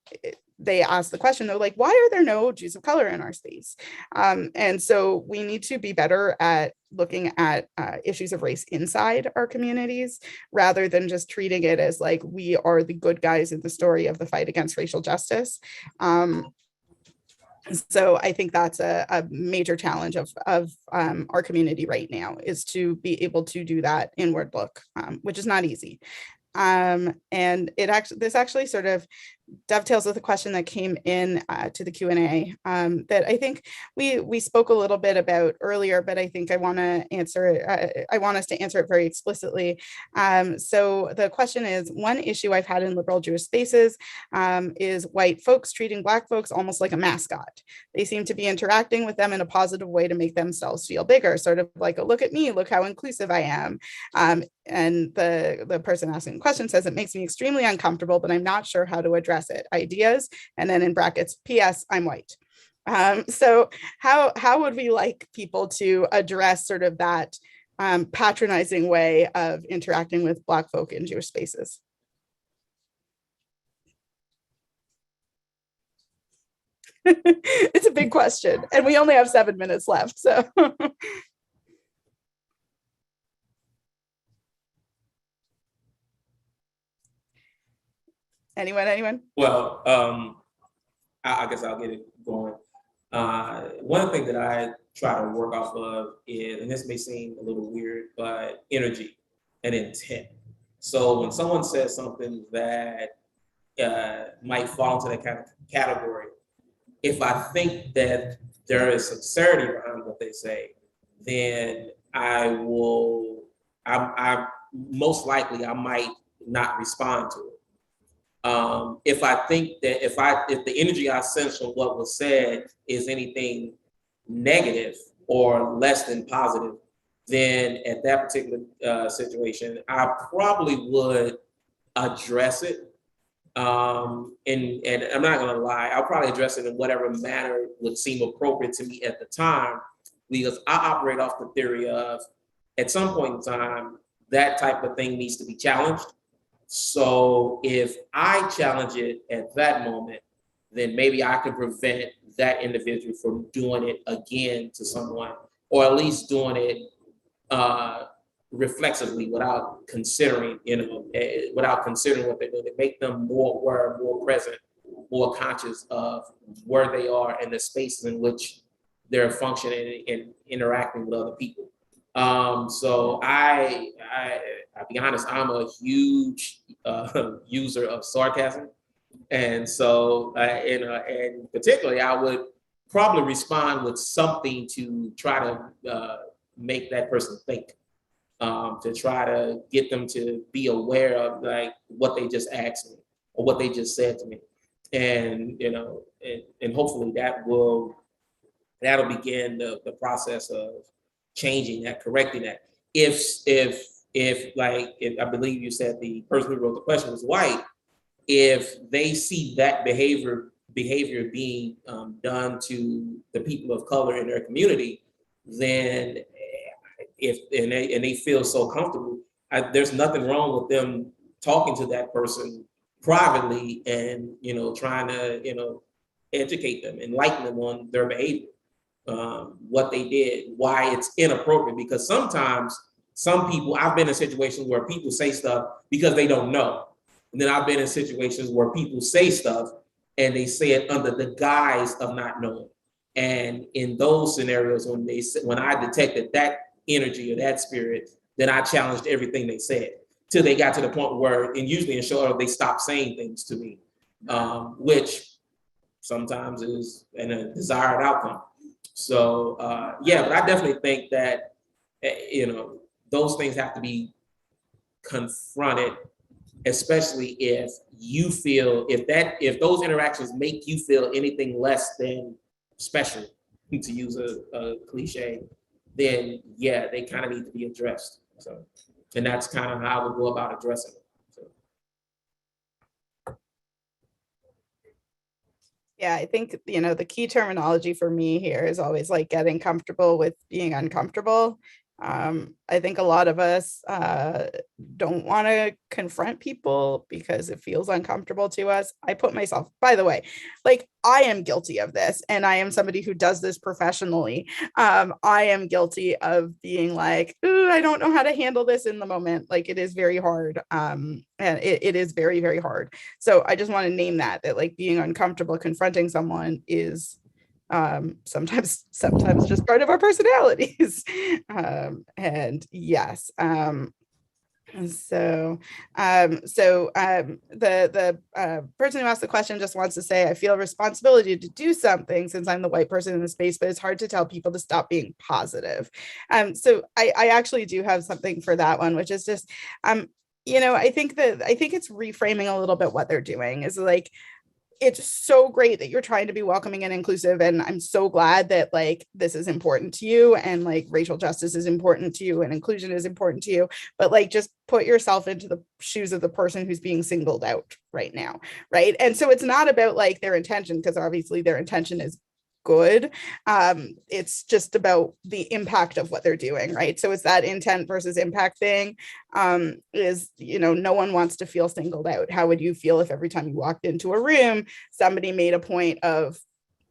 they ask the question, they're like, why are there no Jews of color in our space? And so we need to be better at looking at issues of race inside our communities, rather than just treating it as like we are the good guys in the story of the fight against racial justice. So I think that's a major challenge of our community right now, is to be able to do that inward look, which is not easy. And this actually sort of dovetails with a question that came in to the Q&A that I think we spoke a little bit about earlier, but I think I want to answer it. I want us to answer it very explicitly. So the question is, one issue I've had in liberal Jewish spaces is white folks treating Black folks almost like a mascot. They seem to be interacting with them in a positive way to make themselves feel bigger, sort of like, oh, look at me, look how inclusive I am. And the person asking the question says, it makes me extremely uncomfortable, but I'm not sure how to address it. Ideas, and then in brackets, P.S. I'm white. So how would we like people to address sort of that patronizing way of interacting with Black folk in Jewish spaces? It's a big question, and we only have 7 minutes left, so. Anyone? Well, I guess I'll get it going. One thing that I try to work off of is, and this may seem a little weird, but energy and intent. So when someone says something that might fall into that kind of category, if I think that there is sincerity behind what they say, then I most likely I might not respond to it. If I think that if the energy I sense from what was said is anything negative or less than positive, then at that particular situation, I probably would address it. And I'm not gonna lie, I'll probably address it in whatever manner would seem appropriate to me at the time, because I operate off the theory of, at some point in time, that type of thing needs to be challenged. So if I challenge it at that moment, then maybe I can prevent that individual from doing it again to someone, or at least doing it reflexively without considering, without considering what they're doing. It make them more aware, more present, more conscious of where they are and the spaces in which they're functioning and interacting with other people. So I'll be honest, I'm a huge user of sarcasm. And so, and particularly, I would probably respond with something to try to make that person think, to try to get them to be aware of like what they just asked me or what they just said to me. And, and hopefully that'll begin the process of changing that, correcting that. If I believe you said the person who wrote the question was white, if they see that behavior being done to the people of color in their community, then they feel so comfortable, there's nothing wrong with them talking to that person privately and trying to educate them, enlighten them on their behavior, what they did, why it's inappropriate. Because sometimes some people, I've been in situations where people say stuff because they don't know. And then I've been in situations where people say stuff and they say it under the guise of not knowing. And in those scenarios, when I detected that energy or that spirit, then I challenged everything they said till they got to the point where, and usually in short, they stopped saying things to me, which sometimes is a desired outcome. So yeah, but I definitely think that those things have to be confronted, especially if you feel if those interactions make you feel anything less than special, to use a cliche, then yeah, they kind of need to be addressed. So, and that's kind of how I would go about addressing it. So. Yeah, I think, the key terminology for me here is always like getting comfortable with being uncomfortable. I think a lot of us don't want to confront people because it feels uncomfortable to us. I put myself, by the way, like I am guilty of this, and I am somebody who does this professionally. I am guilty of being like, ooh, I don't know how to handle this in the moment. Like it is very hard. And it is very, very hard. So I just want to name that like being uncomfortable confronting someone is sometimes just part of our personalities. And yes, the person who asked the question just wants to say, I feel a responsibility to do something since I'm the white person in the space, but it's hard to tell people to stop being positive. So I actually do have something for that one, which is just I think it's reframing a little bit what they're doing is like, it's so great that you're trying to be welcoming and inclusive. And I'm so glad that like, this is important to you and like racial justice is important to you and inclusion is important to you, but like, just put yourself into the shoes of the person who's being singled out right now. Right. And so it's not about like their intention, because obviously their intention is good. It's just about the impact of what they're doing, right? So it's that intent versus impact thing. Is no one wants to feel singled out. How would you feel if every time you walked into a room, somebody made a point of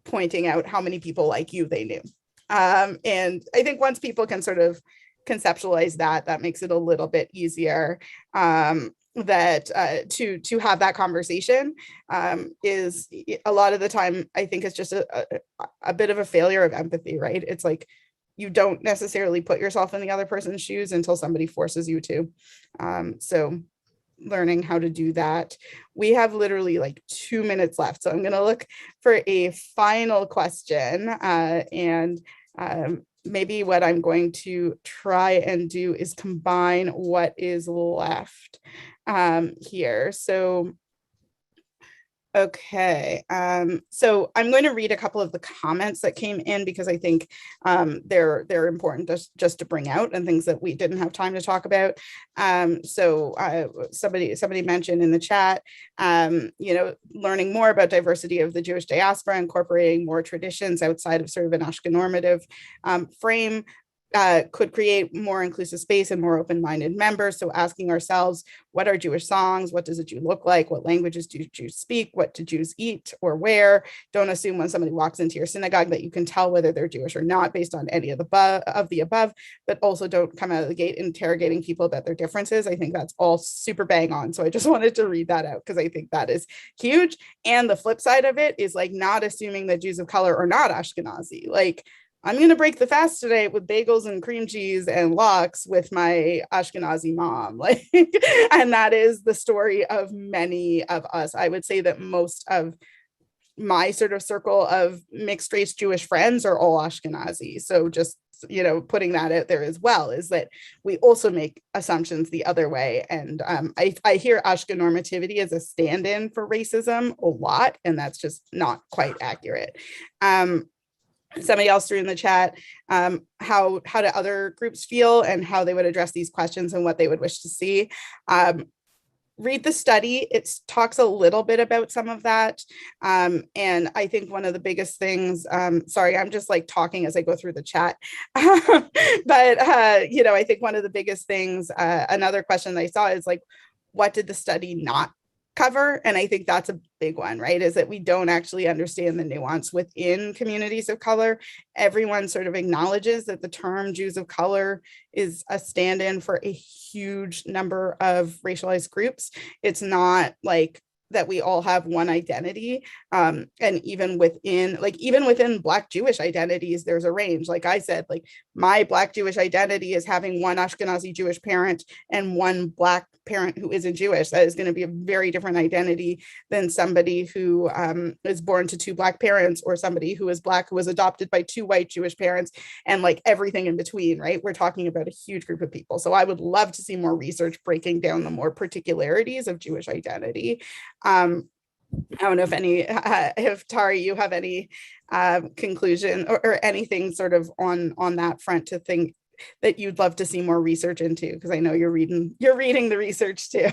pointing out how many people like you they knew? And I think once people can sort of conceptualize that makes it a little bit easier. That to have that conversation is a lot of the time, I think it's just a bit of a failure of empathy, right? It's like you don't necessarily put yourself in the other person's shoes until somebody forces you to. So learning how to do that. We have literally like 2 minutes left. So I'm going to look for a final question and maybe what I'm going to try and do is combine what is left here. So Okay, so I'm going to read a couple of the comments that came in because I think they're important just to bring out and things that we didn't have time to talk about. Somebody mentioned in the chat, learning more about diversity of the Jewish diaspora, incorporating more traditions outside of sort of an Ashkenormative frame. Could create more inclusive space and more open-minded members. So asking ourselves, what are Jewish songs? What does a Jew look like? What languages do Jews speak? What do Jews eat or wear? Don't assume when somebody walks into your synagogue that you can tell whether they're Jewish or not based on any of the above, but also don't come out of the gate interrogating people about their differences. I think that's all super bang on. So I just wanted to read that out because I think that is huge. And the flip side of it is like not assuming that Jews of color are not Ashkenazi. Like, I'm going to break the fast today with bagels and cream cheese and lox with my Ashkenazi mom. Like, and that is the story of many of us. I would say that most of my sort of circle of mixed race Jewish friends are all Ashkenazi. So just, putting that out there as well is that we also make assumptions the other way. And I hear Ashkenormativity as a stand-in for racism a lot, and that's just not quite accurate. Somebody else threw in the chat how do other groups feel and how they would address these questions and what they would wish to see. Read the study. It talks a little bit about some of that. And I think one of the biggest things, sorry, I'm just like talking as I go through the chat. But, I think one of the biggest things, another question I saw is like, what did the study not cover? And I think that's a big one, right? Is that we don't actually understand the nuance within communities of color. Everyone sort of acknowledges that the term Jews of color is a stand-in for a huge number of racialized groups. It's not like that we all have one identity. And even within Black Jewish identities, there's a range. Like I said, like my Black Jewish identity is having one Ashkenazi Jewish parent and one Black parent who isn't Jewish. That is going to be a very different identity than somebody who is born to two Black parents, or somebody who is Black who was adopted by two white Jewish parents, and like everything in between, right? We're talking about a huge group of people. So I would love to see more research breaking down the more particularities of Jewish identity. I don't know if Tari, you have any conclusion or anything sort of on that front to think that you'd love to see more research into, because I know you're reading the research too.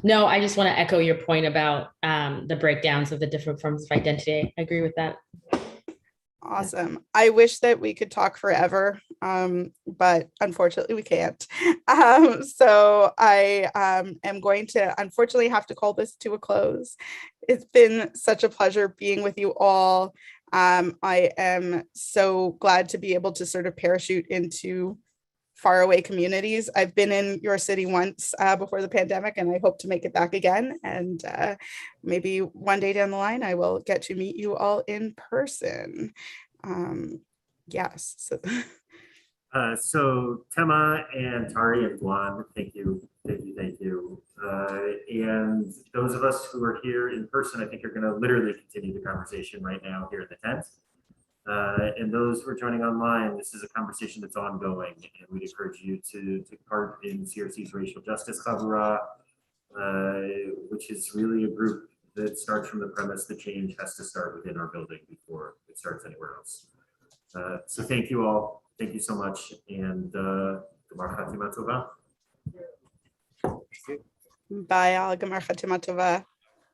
No, I just want to echo your point about the breakdowns of the different forms of identity. I agree with that. Awesome. I wish that we could talk forever, but unfortunately we can't. So I am going to unfortunately have to call this to a close. It's been such a pleasure being with you all. I am so glad to be able to sort of parachute into faraway communities. I've been in your city once before the pandemic, and I hope to make it back again. And maybe one day down the line, I will get to meet you all in person. Yes. So Tema and Tari and Guan, thank you. And those of us who are here in person, I think are going to literally continue the conversation right now here in the tent. And those who are joining online, this is a conversation that's ongoing, and we'd encourage you to take part in CRC's Racial Justice Chavurah, which is really a group that starts from the premise that change has to start within our building before it starts anywhere else. So thank you all. Thank you so much. And Gemar Chatima Tova. Bye, all. Gemar Chatima Tova.